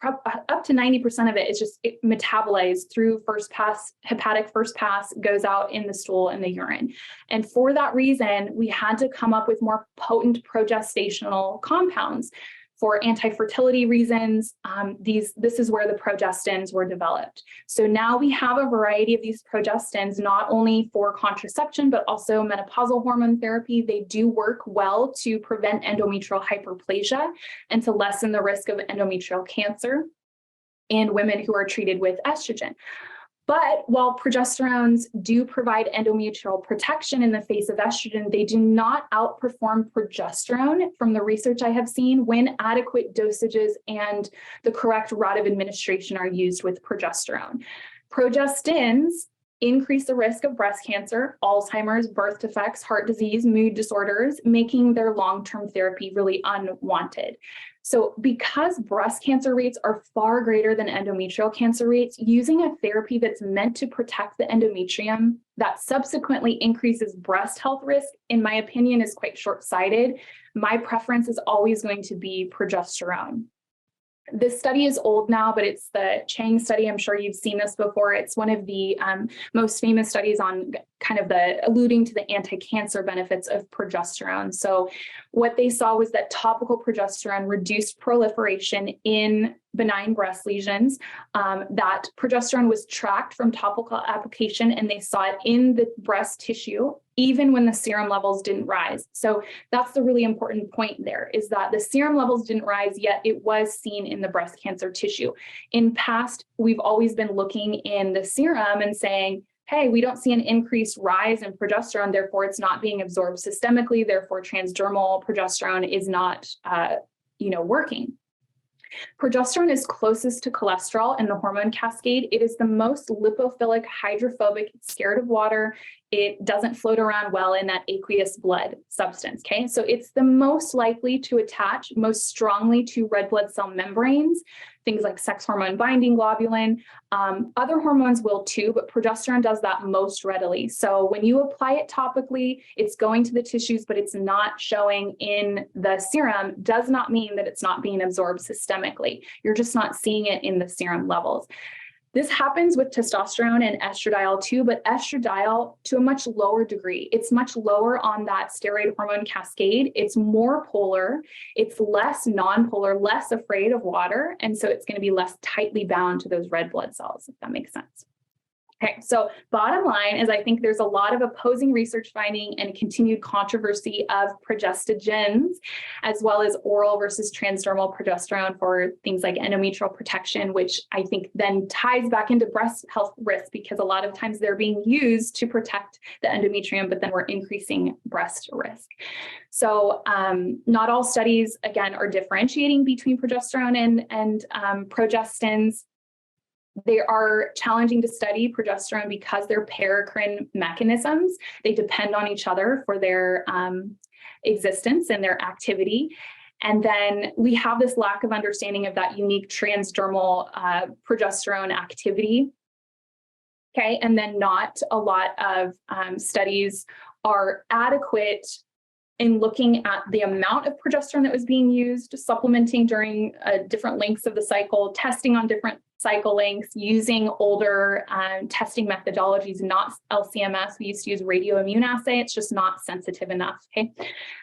up to 90% of it is just metabolized through first pass, hepatic first pass, goes out in the stool and the urine. And for that reason, we had to come up with more potent progestational compounds. For anti-fertility reasons, this is where the progestins were developed. So now we have a variety of these progestins, not only for contraception, but also menopausal hormone therapy. They do work well to prevent endometrial hyperplasia and to lessen the risk of endometrial cancer in women who are treated with estrogen. But while progesterones do provide endometrial protection in the face of estrogen, they do not outperform progesterone from the research I have seen when adequate dosages and the correct route of administration are used with progesterone. Progestins increase the risk of breast cancer, Alzheimer's, birth defects, heart disease, mood disorders, making their long-term therapy really unwanted. So because breast cancer rates are far greater than endometrial cancer rates, using a therapy that's meant to protect the endometrium that subsequently increases breast health risk, in my opinion, is quite short-sighted. My preference is always going to be progesterone. This study is old now, but it's the Chang study. I'm sure you've seen this before. It's one of the most famous studies on kind of alluding to the anti-cancer benefits of progesterone. So what they saw was that topical progesterone reduced proliferation in benign breast lesions, that progesterone was tracked from topical application, and they saw it in the breast tissue, even when the serum levels didn't rise. So that's the really important point there, is that the serum levels didn't rise, yet it was seen in the breast cancer tissue. In past, we've always been looking in the serum and saying, hey, we don't see an increased rise in progesterone, therefore it's not being absorbed systemically, therefore transdermal progesterone is not working. Progesterone is closest to cholesterol in the hormone cascade. It is the most lipophilic, hydrophobic, it's scared of water. It doesn't float around well in that aqueous blood substance, okay? So it's the most likely to attach most strongly to red blood cell membranes, things like sex hormone binding globulin. Other hormones will too, but progesterone does that most readily. So when you apply it topically, it's going to the tissues, but it's not showing in the serum, does not mean that it's not being absorbed systemically. You're just not seeing it in the serum levels. This happens with testosterone and estradiol too, but estradiol to a much lower degree. It's much lower on that steroid hormone cascade. It's more polar, it's less non-polar, less afraid of water, and so it's going to be less tightly bound to those red blood cells, if that makes sense. Okay, so bottom line is I think there's a lot of opposing research finding and continued controversy of progestogens, as well as oral versus transdermal progesterone for things like endometrial protection, which I think then ties back into breast health risk because a lot of times they're being used to protect the endometrium, but then we're increasing breast risk. So not all studies, again, are differentiating between progesterone and progestins. They are challenging to study progesterone because they're paracrine mechanisms. They depend on each other for their existence and their activity. And then we have this lack of understanding of that unique transdermal progesterone activity. Okay, and then not a lot of studies are adequate in looking at the amount of progesterone that was being used, supplementing during different lengths of the cycle, testing on different cycle lengths, using older testing methodologies, not LCMS. We used to use radioimmunoassay. It's just not sensitive enough, okay?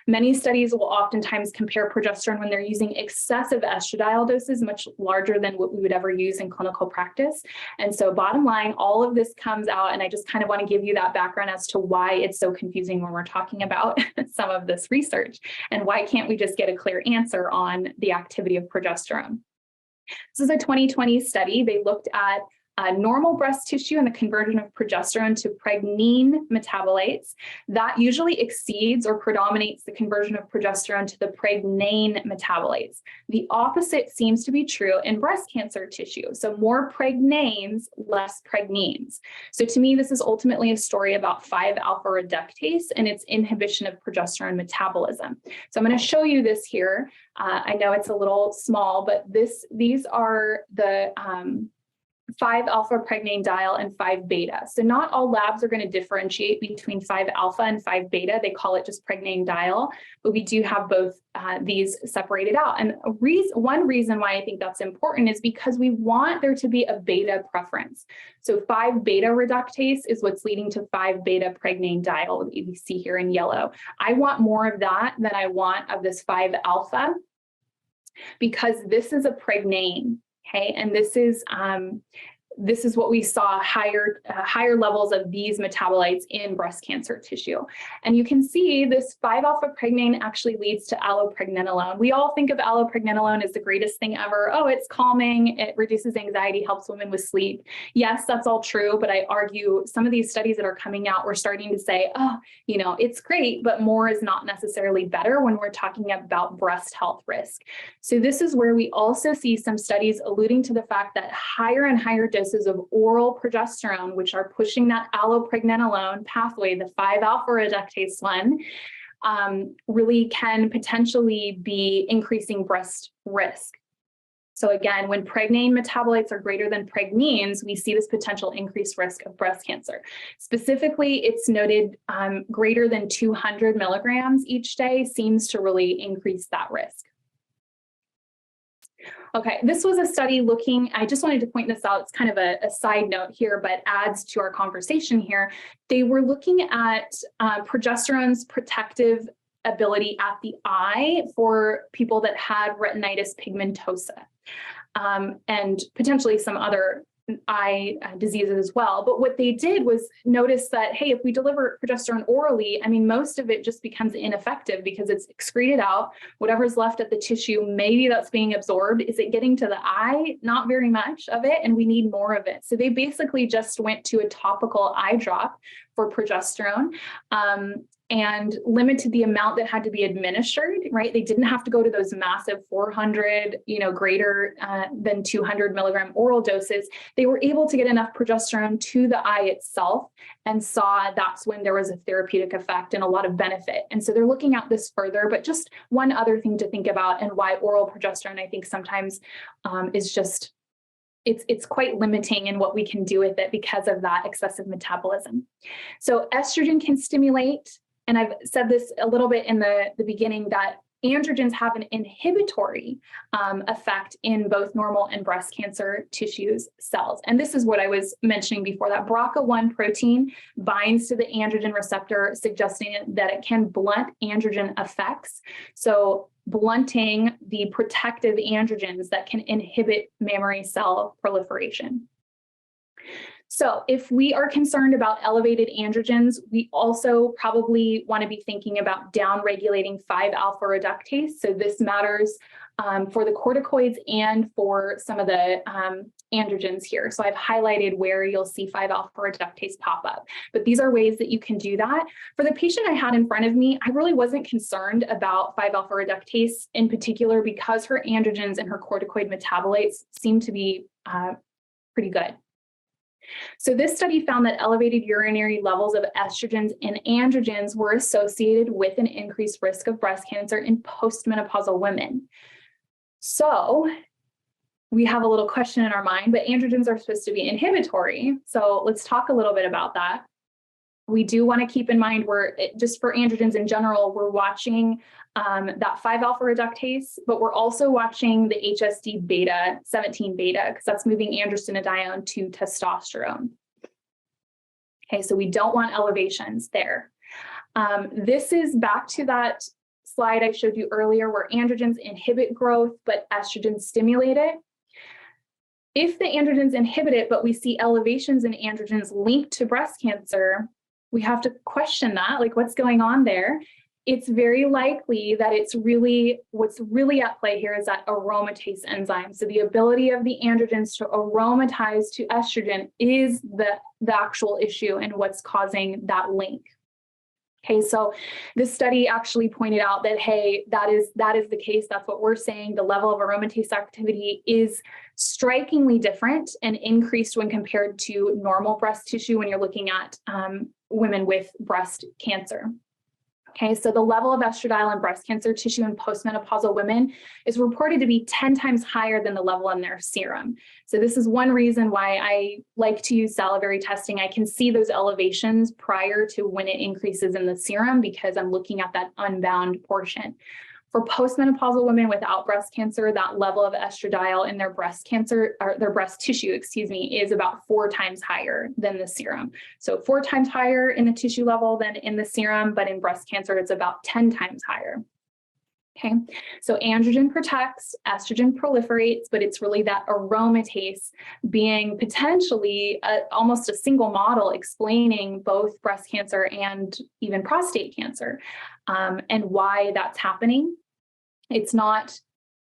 Many studies will oftentimes compare progesterone when they're using excessive estradiol doses, much larger than what we would ever use in clinical practice. And so bottom line, all of this comes out, and I just kind of want to give you that background as to why it's so confusing when we're talking about some of this research, and why can't we just get a clear answer on the activity of progesterone. This is a 2020 study. They looked at normal breast tissue and the conversion of progesterone to pregnine metabolites. That usually exceeds or predominates the conversion of progesterone to the pregnane metabolites. The opposite seems to be true in breast cancer tissue. So more pregnanes, less pregnines. So to me, this is ultimately a story about 5-alpha reductase and its inhibition of progesterone metabolism. So I'm going to show you this here. I know it's a little small, but these are the 5-alpha pregnanediol and 5-beta. So not all labs are going to differentiate between 5-alpha and 5-beta. They call it just pregnanediol, but we do have both these separated out. And one reason why I think that's important is because we want there to be a beta preference. So 5-beta reductase is what's leading to 5-beta pregnanediol that you see here in yellow. I want more of that than I want of this 5-alpha because this is a pregnane. Okay, and this is what we saw, higher levels of these metabolites in breast cancer tissue. And you can see this 5-alpha pregnane actually leads to allopregnenolone. We all think of allopregnenolone as the greatest thing ever. Oh, it's calming, it reduces anxiety, helps women with sleep. Yes, that's all true, but I argue some of these studies that are coming out, we're starting to say, oh, you know, it's great, but more is not necessarily better when we're talking about breast health risk. So this is where we also see some studies alluding to the fact that higher and higher doses of oral progesterone, which are pushing that allopregnenolone pathway, the 5-alpha reductase one, really can potentially be increasing breast risk. So again, when pregnane metabolites are greater than pregnines, we see this potential increased risk of breast cancer. Specifically, it's noted greater than 200 milligrams each day seems to really increase that risk. Okay, this was a study looking, I just wanted to point this out, it's kind of a side note here, but adds to our conversation here. They were looking at progesterone's protective ability at the eye for people that had retinitis pigmentosa and potentially some other eye diseases as well. But what they did was notice that, hey, if we deliver progesterone orally, I mean, most of it just becomes ineffective because it's excreted out. Whatever's left at the tissue, maybe that's being absorbed. Is it getting to the eye? Not very much of it, and we need more of it. So they basically just went to a topical eye drop for progesterone. and limited the amount that had to be administered, right? They didn't have to go to those massive 400, greater than 200 milligram oral doses. They were able to get enough progesterone to the eye itself and saw that's when there was a therapeutic effect and a lot of benefit. And so they're looking at this further, but just one other thing to think about and why oral progesterone, I think sometimes is just, it's quite limiting in what we can do with it because of that excessive metabolism. So estrogen can stimulate, and I've said this a little bit in the beginning, that androgens have an inhibitory effect in both normal and breast cancer tissues cells. And this is what I was mentioning before, that BRCA1 protein binds to the androgen receptor, suggesting that it can blunt androgen effects. So blunting the protective androgens that can inhibit mammary cell proliferation. So if we are concerned about elevated androgens, we also probably want to be thinking about downregulating 5-alpha reductase. So this matters for the corticoids and for some of the androgens here. So I've highlighted where you'll see 5-alpha reductase pop up, but these are ways that you can do that. For the patient I had in front of me, I really wasn't concerned about 5-alpha reductase in particular because her androgens and her corticoid metabolites seem to be pretty good. So this study found that elevated urinary levels of estrogens and androgens were associated with an increased risk of breast cancer in postmenopausal women. So we have a little question in our mind, but androgens are supposed to be inhibitory. So let's talk a little bit about that. We do want to keep in mind just for androgens in general, we're watching that 5-alpha reductase, but we're also watching the HSD beta, 17 beta, because that's moving androstenedione to testosterone. Okay, so we don't want elevations there. This is back to that slide I showed you earlier where androgens inhibit growth, but estrogens stimulate it. If the androgens inhibit it, but we see elevations in androgens linked to breast cancer, we have to question that, like what's going on there. It's very likely that what's really at play here is that aromatase enzyme. So the ability of the androgens to aromatize to estrogen is the actual issue and what's causing that link. Okay, so this study actually pointed out that, hey, that is the case. That's what we're saying. The level of aromatase activity is strikingly different and increased when compared to normal breast tissue when you're looking at women with breast cancer. Okay, so the level of estradiol in breast cancer tissue in postmenopausal women is reported to be 10 times higher than the level in their serum. So this is one reason why I like to use salivary testing. I can see those elevations prior to when it increases in the serum because I'm looking at that unbound portion. For postmenopausal women without breast cancer, that level of estradiol in their breast cancer, or their breast tissue, is about 4 times higher than the serum. So 4 times higher in the tissue level than in the serum, but in breast cancer, it's about 10 times higher. Okay, so androgen protects, estrogen proliferates, but it's really that aromatase being potentially almost a single model explaining both breast cancer and even prostate cancer, and why that's happening. It's not,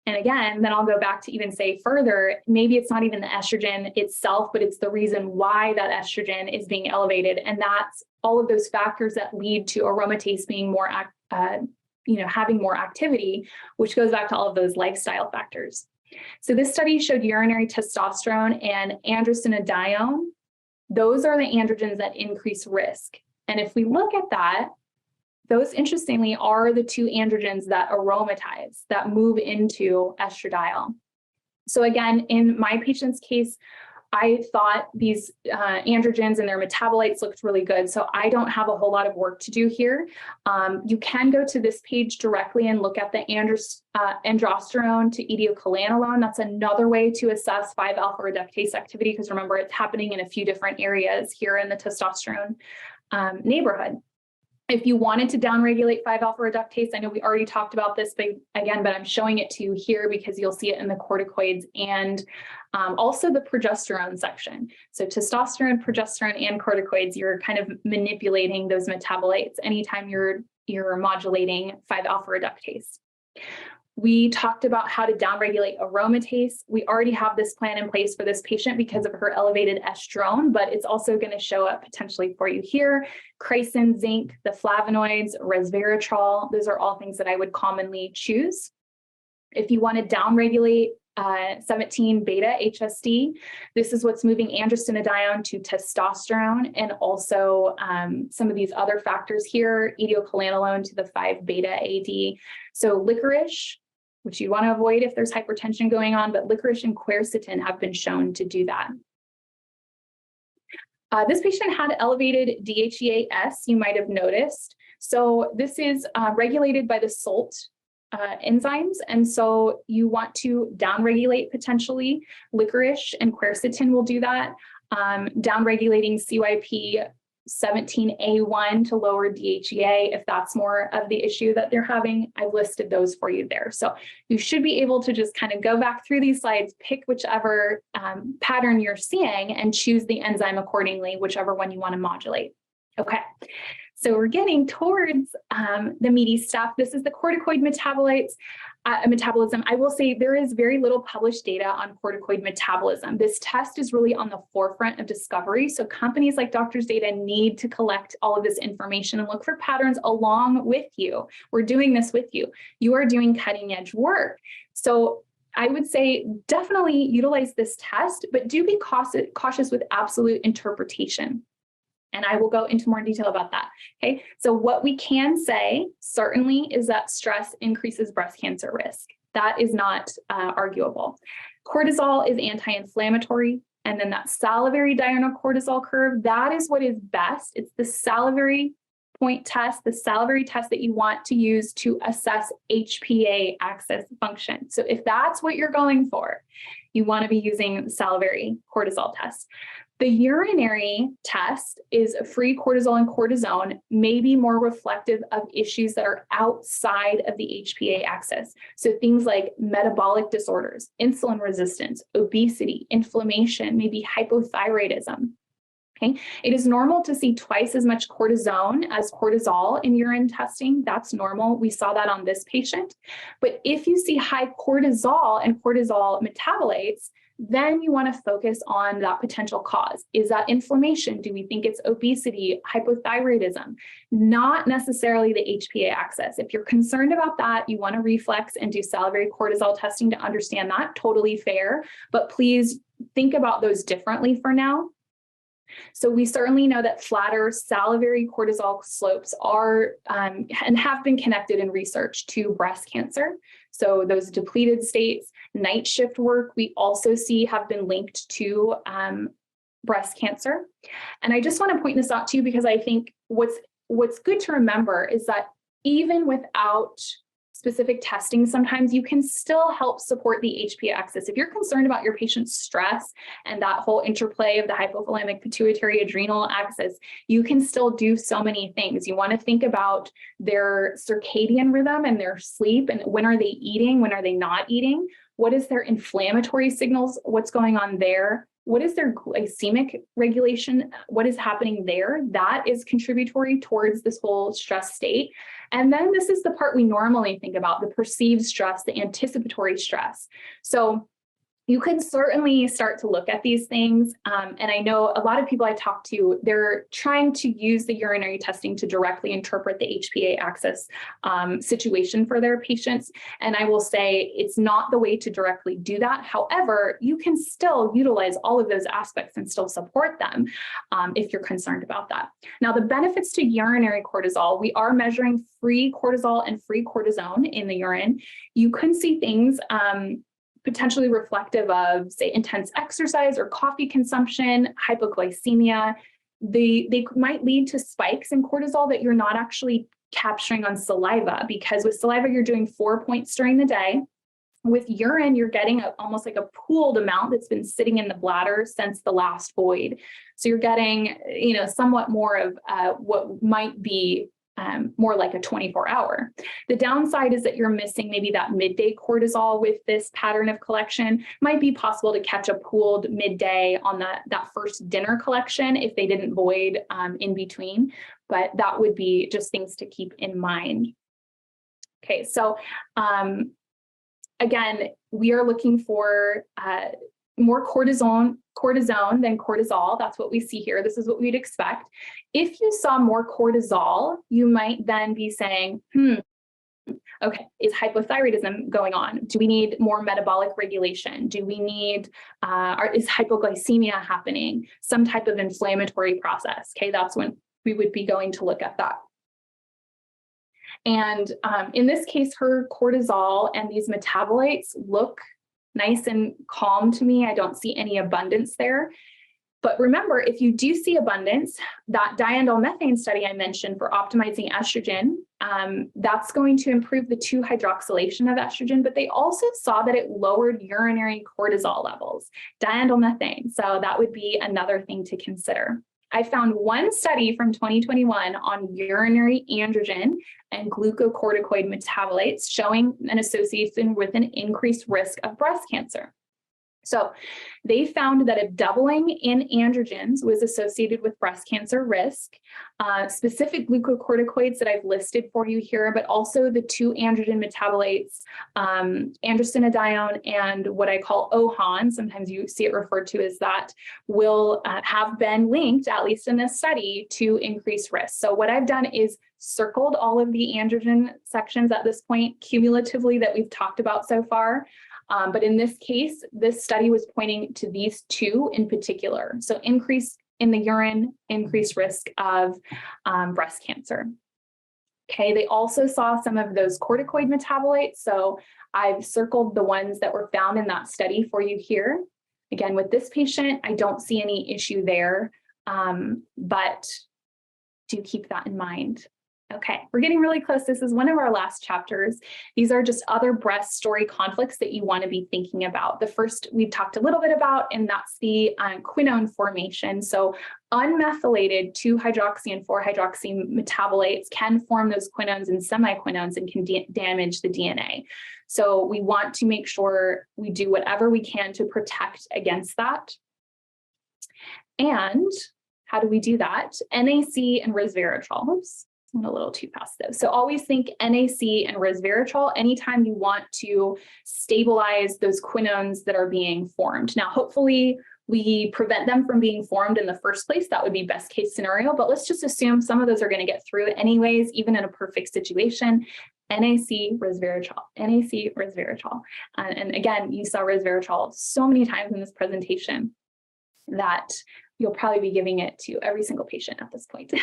and again, then I'll go back to even say further, maybe it's not even the estrogen itself, but it's the reason why that estrogen is being elevated. And that's all of those factors that lead to aromatase being more, having more activity, which goes back to all of those lifestyle factors. So this study showed urinary testosterone and androstenedione. Those are the androgens that increase risk. And if we look at that, those, interestingly, are the 2 androgens that aromatize, that move into estradiol. So again, in my patient's case, I thought these androgens and their metabolites looked really good, so I don't have a whole lot of work to do here. You can go to this page directly and look at the androsterone to etiocholanolone. That's another way to assess 5-alpha reductase activity, because remember, it's happening in a few different areas here in the testosterone neighborhood. If you wanted to downregulate 5-alpha reductase, I know we already talked about this, but I'm showing it to you here because you'll see it in the corticoids and also the progesterone section. So testosterone, progesterone, and corticoids, you're kind of manipulating those metabolites anytime you're modulating 5-alpha reductase. We talked about how to downregulate aromatase. We already have this plan in place for this patient because of her elevated estrone, but it's also going to show up potentially for you here. Chrysin, zinc, the flavonoids, resveratrol, those are all things that I would commonly choose. If you want to downregulate 17 beta HSD, this is what's moving androstenedione to testosterone, and also some of these other factors here, etiochalanolone to the 5 beta AD. So licorice, which you want to avoid if there's hypertension going on, but licorice and quercetin have been shown to do that. This patient had elevated DHEAS, you might have noticed. So this is regulated by the SALT enzymes, and so you want to downregulate potentially. Licorice and quercetin will do that. Downregulating CYP17A1 to lower DHEA if that's more of the issue that they're having. I've listed those for you there. So you should be able to just kind of go back through these slides, pick whichever pattern you're seeing, and choose the enzyme accordingly, whichever one you want to modulate. Okay. So we're getting towards the meaty stuff. This is the corticoid metabolism. I will say there is very little published data on corticoid metabolism. This test is really on the forefront of discovery. So companies like Doctors Data need to collect all of this information and look for patterns along with you. We're doing this with you. You are doing cutting edge work. So I would say definitely utilize this test, but do be cautious with absolute interpretation. And I will go into more detail about that. Okay, so what we can say certainly is that stress increases breast cancer risk. That is not arguable. Cortisol is anti-inflammatory. And then that salivary diurnal cortisol curve, that is what is best. It's the salivary point test, the salivary test that you want to use to assess HPA axis function. So if that's what you're going for, you want to be using salivary cortisol test. The urinary test is free cortisol and cortisone, may be more reflective of issues that are outside of the HPA axis. So things like metabolic disorders, insulin resistance, obesity, inflammation, maybe hypothyroidism. Okay. It is normal to see twice as much cortisone as cortisol in urine testing. That's normal. We saw that on this patient. But if you see high cortisol and cortisol metabolites, then you want to focus on that potential cause. Is that inflammation? Do we think it's obesity, hypothyroidism? Not necessarily the HPA axis. If you're concerned about that, you want to reflex and do salivary cortisol testing to understand that. Totally fair. But please think about those differently for now. So we certainly know that flatter salivary cortisol slopes are and have been connected in research to breast cancer. So those depleted states, night shift work, we also see have been linked to breast cancer. And I just want to point this out to you because I think what's good to remember is that even without specific testing, sometimes you can still help support the HPA axis. If you're concerned about your patient's stress and that whole interplay of the hypothalamic pituitary adrenal axis, you can still do so many things. You want to think about their circadian rhythm and their sleep, and when are they eating, when are they not eating? What is their inflammatory signals? What's going on there? What is their glycemic regulation? What is happening there? That is contributory towards this whole stress state. And then this is the part we normally think about, the perceived stress, the anticipatory stress. So you can certainly start to look at these things. And I know a lot of people I talk to, they're trying to use the urinary testing to directly interpret the HPA axis situation for their patients. And I will say it's not the way to directly do that. However, you can still utilize all of those aspects and still support them if you're concerned about that. Now, the benefits to urinary cortisol, we are measuring free cortisol and free cortisone in the urine. You can see things potentially reflective of, say, intense exercise or coffee consumption, hypoglycemia. They might lead to spikes in cortisol that you're not actually capturing on saliva, because with saliva, you're doing 4 points during the day. With urine, you're getting almost like a pooled amount that's been sitting in the bladder since the last void. So you're getting, somewhat more of what might be more like a 24-hour. The downside is that you're missing maybe that midday cortisol with this pattern of collection. Might be possible to catch a pooled midday on that first dinner collection if they didn't void in between, but that would be just things to keep in mind. Okay, so again, we are looking for more cortisone than cortisol. That's what we see here. This is what we'd expect. If you saw more cortisol, you might then be saying, okay, is hypothyroidism going on? Do we need more metabolic regulation? Do we need, is hypoglycemia happening? Some type of inflammatory process. Okay, that's when we would be going to look at that. And in this case, her cortisol and these metabolites look nice and calm to me. I don't see any abundance there. But remember, if you do see abundance, that diindolylmethane study I mentioned for optimizing estrogen, that's going to improve the 2-hydroxylation of estrogen, but they also saw that it lowered urinary cortisol levels, diindolylmethane. So that would be another thing to consider. I found one study from 2021 on urinary androgen and glucocorticoid metabolites showing an association with an increased risk of breast cancer. So they found that a doubling in androgens was associated with breast cancer risk. Specific glucocorticoids that I've listed for you here, but also the 2 androgen metabolites, androstenedione and what I call OHAN, sometimes you see it referred to as that, will have been linked, at least in this study, to increased risk. So what I've done is circled all of the androgen sections at this point, cumulatively, that we've talked about so far. But in this case, this study was pointing to these 2 in particular. So increase in the urine, increased risk of breast cancer. Okay, they also saw some of those corticoid metabolites. So I've circled the ones that were found in that study for you here. Again, with this patient, I don't see any issue there, but do keep that in mind. Okay, we're getting really close. This is one of our last chapters. These are just other breast story conflicts that you want to be thinking about. The first we've talked a little bit about, and that's the quinone formation. So unmethylated 2-hydroxy and 4-hydroxy metabolates can form those quinones and semiquinones and can damage the DNA. So we want to make sure we do whatever we can to protect against that. And how do we do that? NAC and resveratrol. Oops. Went a little too fast though. So always think NAC and resveratrol anytime you want to stabilize those quinones that are being formed. Now, hopefully we prevent them from being formed in the first place. That would be best case scenario, but let's just assume some of those are going to get through anyways, even in a perfect situation. NAC, resveratrol, NAC, resveratrol. And again, you saw resveratrol so many times in this presentation that you'll probably be giving it to every single patient at this point.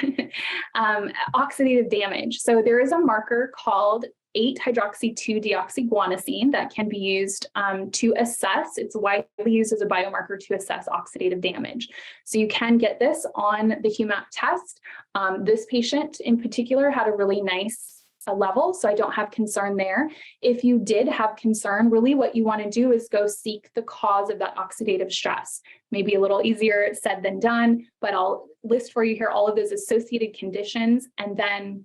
Oxidative damage. So there is a marker called 8-hydroxy-2-deoxyguanosine that can be used to assess. It's widely used as a biomarker to assess oxidative damage. So you can get this on the HuMap test. This patient in particular had a really nice level, so I don't have concern there. If you did have concern, really what you want to do is go seek the cause of that oxidative stress. Maybe a little easier said than done, but I'll list for you here all of those associated conditions, and then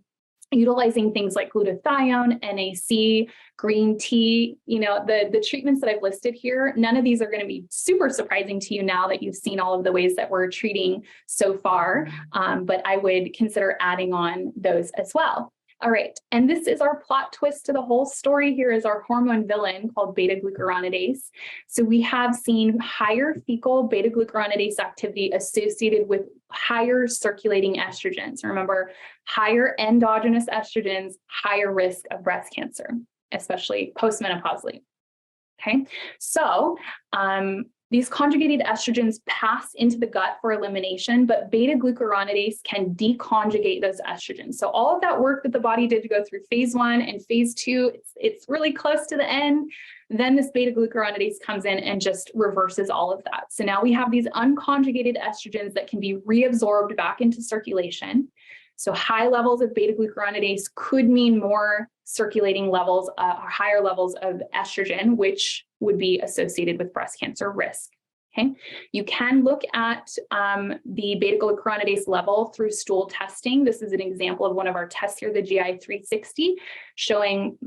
utilizing things like glutathione, NAC, green tea, the treatments that I've listed here, none of these are going to be super surprising to you now that you've seen all of the ways that we're treating so far, but I would consider adding on those as well. All right, and this is our plot twist to the whole story. Here is our hormone villain called beta-glucuronidase. So we have seen higher fecal beta-glucuronidase activity associated with higher circulating estrogens. Remember, higher endogenous estrogens, higher risk of breast cancer, especially postmenopausally. Okay, so these conjugated estrogens pass into the gut for elimination, but beta-glucuronidase can deconjugate those estrogens. So all of that work that the body did to go through phase 1 and phase 2, it's really close to the end. Then this beta-glucuronidase comes in and just reverses all of that. So now we have these unconjugated estrogens that can be reabsorbed back into circulation. So high levels of beta-glucuronidase could mean more circulating levels or higher levels of estrogen, which would be associated with breast cancer risk. Okay, you can look at the beta-glucuronidase level through stool testing. This is an example of one of our tests here, the GI 360, showing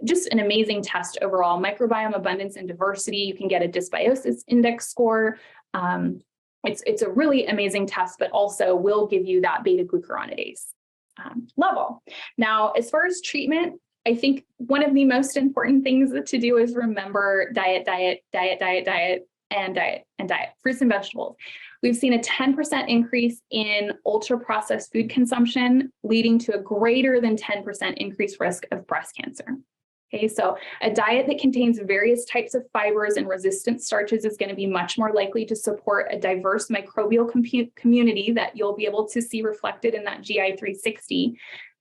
just an amazing test overall. Microbiome abundance and diversity. You can get a dysbiosis index score. It's a really amazing test, but also will give you that beta-glucuronidase level. Now, as far as treatment, I think one of the most important things to do is remember diet, diet, diet, diet, diet, and diet, and diet, fruits and vegetables. We've seen a 10% increase in ultra-processed food consumption, leading to a greater than 10% increased risk of breast cancer. Okay, so a diet that contains various types of fibers and resistant starches is going to be much more likely to support a diverse microbial community that you'll be able to see reflected in that GI 360.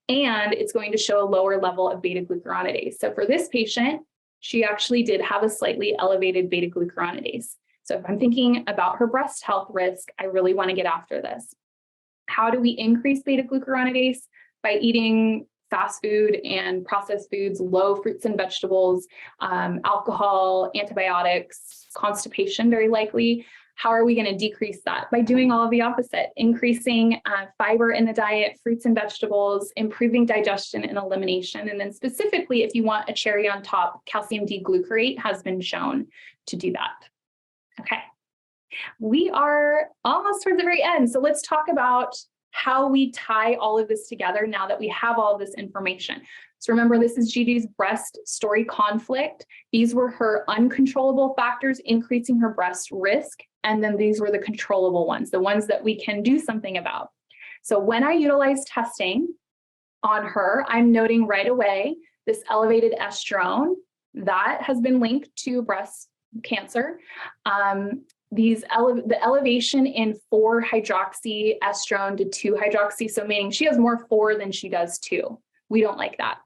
And it's going to show a lower level of beta-glucuronidase. So for this patient, she actually did have a slightly elevated beta-glucuronidase. So if I'm thinking about her breast health risk, I really want to get after this. How do we increase beta-glucuronidase? By eating fast food and processed foods, low fruits and vegetables, alcohol, antibiotics, constipation, very likely. How are we going to decrease that? By doing all of the opposite, increasing fiber in the diet, fruits and vegetables, improving digestion and elimination. And then specifically, if you want a cherry on top, calcium D-glucarate has been shown to do that. Okay, we are almost towards the very end. So let's talk about how we tie all of this together now that we have all of this information. So remember, this is Gigi's breast story conflict. These were her uncontrollable factors increasing her breast risk. And then these were the controllable ones, the ones that we can do something about. So when I utilize testing on her, I'm noting right away this elevated estrone that has been linked to breast cancer. The elevation in 4-hydroxyestrone to 2-hydroxy, so meaning she has more 4 than she does 2. We don't like that.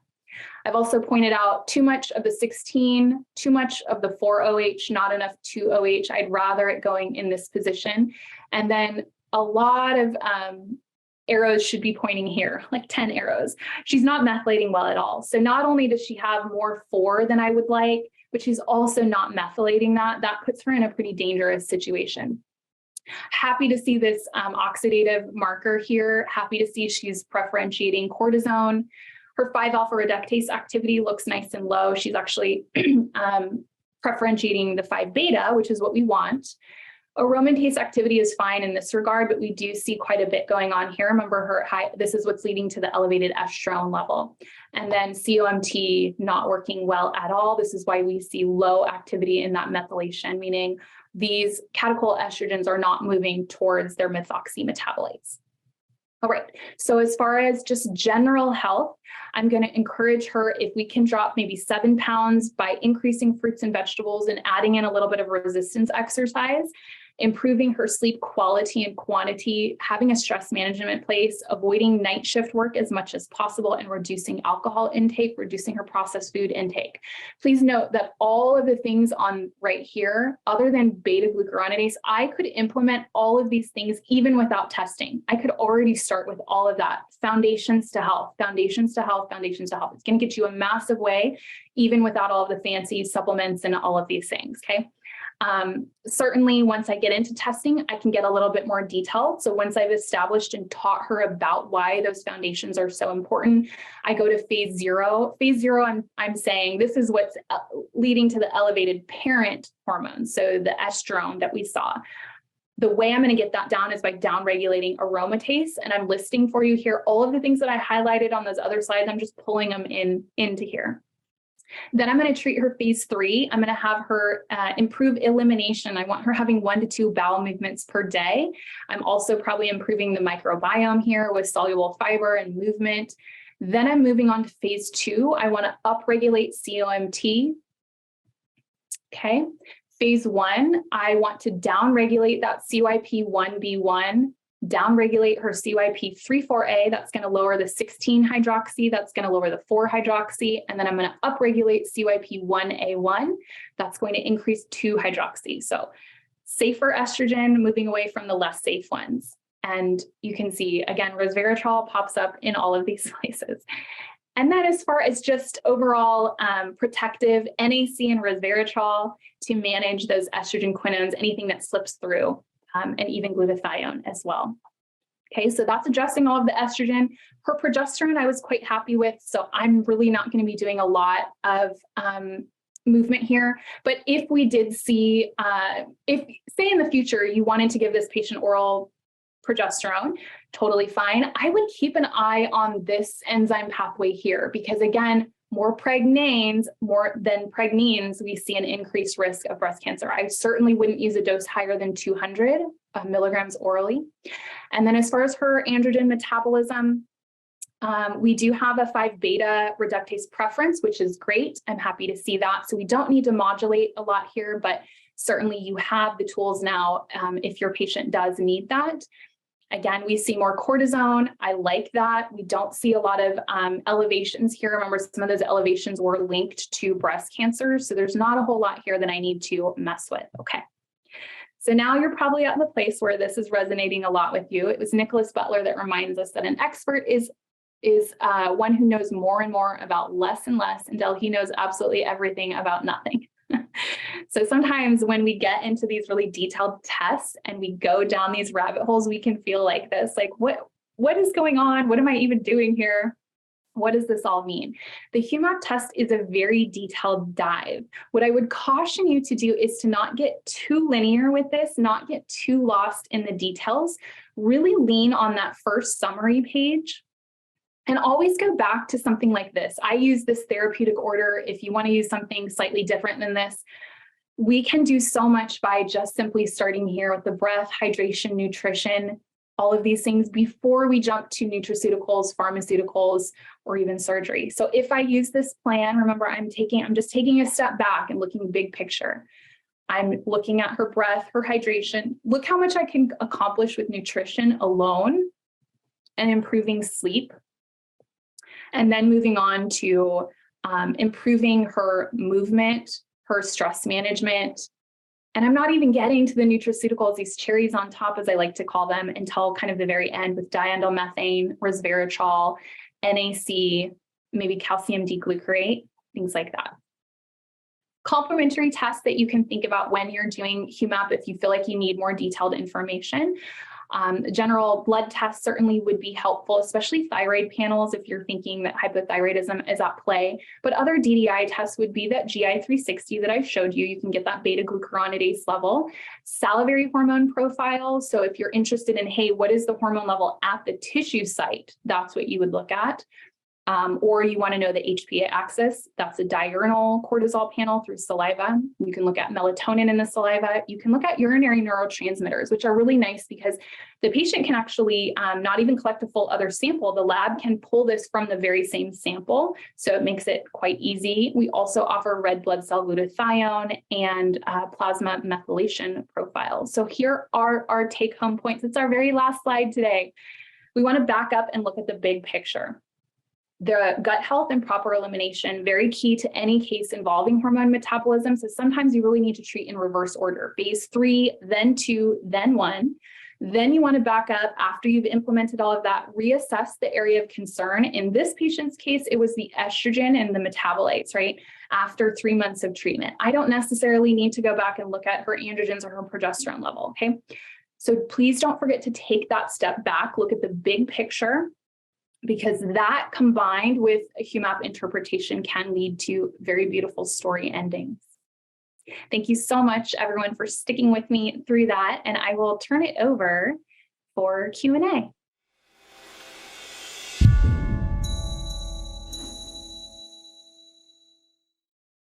I've also pointed out too much of the 16, too much of the 4-OH, not enough 2-OH. I'd rather it going in this position. And then a lot of arrows should be pointing here, like 10 arrows. She's not methylating well at all. So not only does she have more 4 than I would like, but she's also not methylating that. That puts her in a pretty dangerous situation. Happy to see this oxidative marker here. Happy to see she's preferentiating cortisone. Her 5-alpha reductase activity looks nice and low. She's actually preferentiating the 5-beta, which is what we want. Aromatase activity is fine in this regard, but we do see quite a bit going on here. Remember, her high, this is what's leading to the elevated estrone level. And then COMT not working well at all. This is why we see low activity in that methylation, meaning these catechol estrogens are not moving towards their methoxy metabolites. All right, so as far as just general health, I'm going to encourage her, if we can drop maybe 7 pounds by increasing fruits and vegetables and adding in a little bit of resistance exercise, improving her sleep quality and quantity, having a stress management place, avoiding night shift work as much as possible, and reducing alcohol intake, reducing her processed food intake. Please note that all of the things on right here, other than beta-glucuronidase, I could implement all of these things even without testing. I could already start with all of that. Foundations to health, foundations to health, foundations to health. It's going to get you a massive way, even without all of the fancy supplements and all of these things, okay? Certainly, once I get into testing, I can get a little bit more detailed. So once I've established and taught her about why those foundations are so important, I go to phase 0. Phase 0, I'm saying this is what's leading to the elevated parent hormone, so the estrone that we saw. The way I'm going to get that down is by down-regulating aromatase, and I'm listing for you here all of the things that I highlighted on those other slides. I'm just pulling them into here. Then I'm going to treat her phase 3. I'm going to have her improve elimination. I want her having 1 to 2 bowel movements per day. I'm also probably improving the microbiome here with soluble fiber and movement. Then I'm moving on to phase 2. I want to upregulate COMT. Okay. Phase 1, I want to downregulate that CYP1B1, downregulate her CYP3,4A, that's going to lower the 16-hydroxy, that's going to lower the 4-hydroxy, and then I'm going to upregulate CYP1A1, that's going to increase 2-hydroxy. So safer estrogen, moving away from the less safe ones. And you can see, again, resveratrol pops up in all of these places. And then as far as just overall protective NAC and resveratrol to manage those estrogen quinones, anything that slips through. And even glutathione as well. Okay, so that's addressing all of the estrogen. Her progesterone I was quite happy with, so I'm really not going to be doing a lot of movement here. But if we did see, if say in the future you wanted to give this patient oral progesterone, totally fine. I would keep an eye on this enzyme pathway here, because again, more pregnanes, more than pregnenes, we see an increased risk of breast cancer. I certainly wouldn't use a dose higher than 200 milligrams orally. And then as far as her androgen metabolism, we do have a 5-beta reductase preference, which is great. I'm happy to see that. So we don't need to modulate a lot here, but certainly you have the tools now if your patient does need that. Again, we see more cortisone. I like that. We don't see a lot of elevations here. Remember, some of those elevations were linked to breast cancer. So there's not a whole lot here that I need to mess with. Okay. So now you're probably at the place where this is resonating a lot with you. It was Nicholas Butler that reminds us that an expert is one who knows more and more about less and less until he knows absolutely everything about nothing. So sometimes when we get into these really detailed tests and we go down these rabbit holes, we can feel like this, like, what is going on? What am I even doing here? What does this all mean? The HuMap test is a very detailed dive. What I would caution you to do is to not get too linear with this, not get too lost in the details. Really lean on that first summary page. And always go back to something like this. I use this therapeutic order. If you want to use something slightly different than this, we can do so much by just simply starting here with the breath, hydration, nutrition, all of these things before we jump to nutraceuticals, pharmaceuticals, or even surgery. So if I use this plan, remember, I'm just taking a step back and looking big picture. I'm looking at her breath, her hydration. Look how much I can accomplish with nutrition alone and improving sleep. And then moving on to improving her movement, her stress management. And I'm not even getting to the nutraceuticals, these cherries on top, as I like to call them, until kind of the very end with diindolylmethane, resveratrol, NAC, maybe calcium D-glucarate, things like that. Complementary tests that you can think about when you're doing HuMap if you feel like you need more detailed information. General blood tests certainly would be helpful, especially thyroid panels if you're thinking that hypothyroidism is at play. But other DDI tests would be that GI 360 that I showed you. You can get that beta-glucuronidase level. Salivary hormone profile. So if you're interested in, hey, what is the hormone level at the tissue site? That's what you would look at. Or you want to know the HPA axis, that's a diurnal cortisol panel through saliva. You can look at melatonin in the saliva. You can look at urinary neurotransmitters, which are really nice because the patient can actually not even collect a full other sample. The lab can pull this from the very same sample, so it makes it quite easy. We also offer red blood cell glutathione and plasma methylation profiles. So here are our take-home points. It's our very last slide today. We want to back up and look at the big picture. The gut health and proper elimination, very key to any case involving hormone metabolism. So sometimes you really need to treat in reverse order. Phase 3, then 2, then 1. Then you want to back up after you've implemented all of that, reassess the area of concern. In this patient's case, it was the estrogen and the metabolites, right? After 3 months of treatment. I don't necessarily need to go back and look at her androgens or her progesterone level, okay? So please don't forget to take that step back, look at the big picture, because that combined with a HuMap interpretation can lead to very beautiful story endings. Thank you so much, everyone, for sticking with me through that, and I will turn it over for Q&A.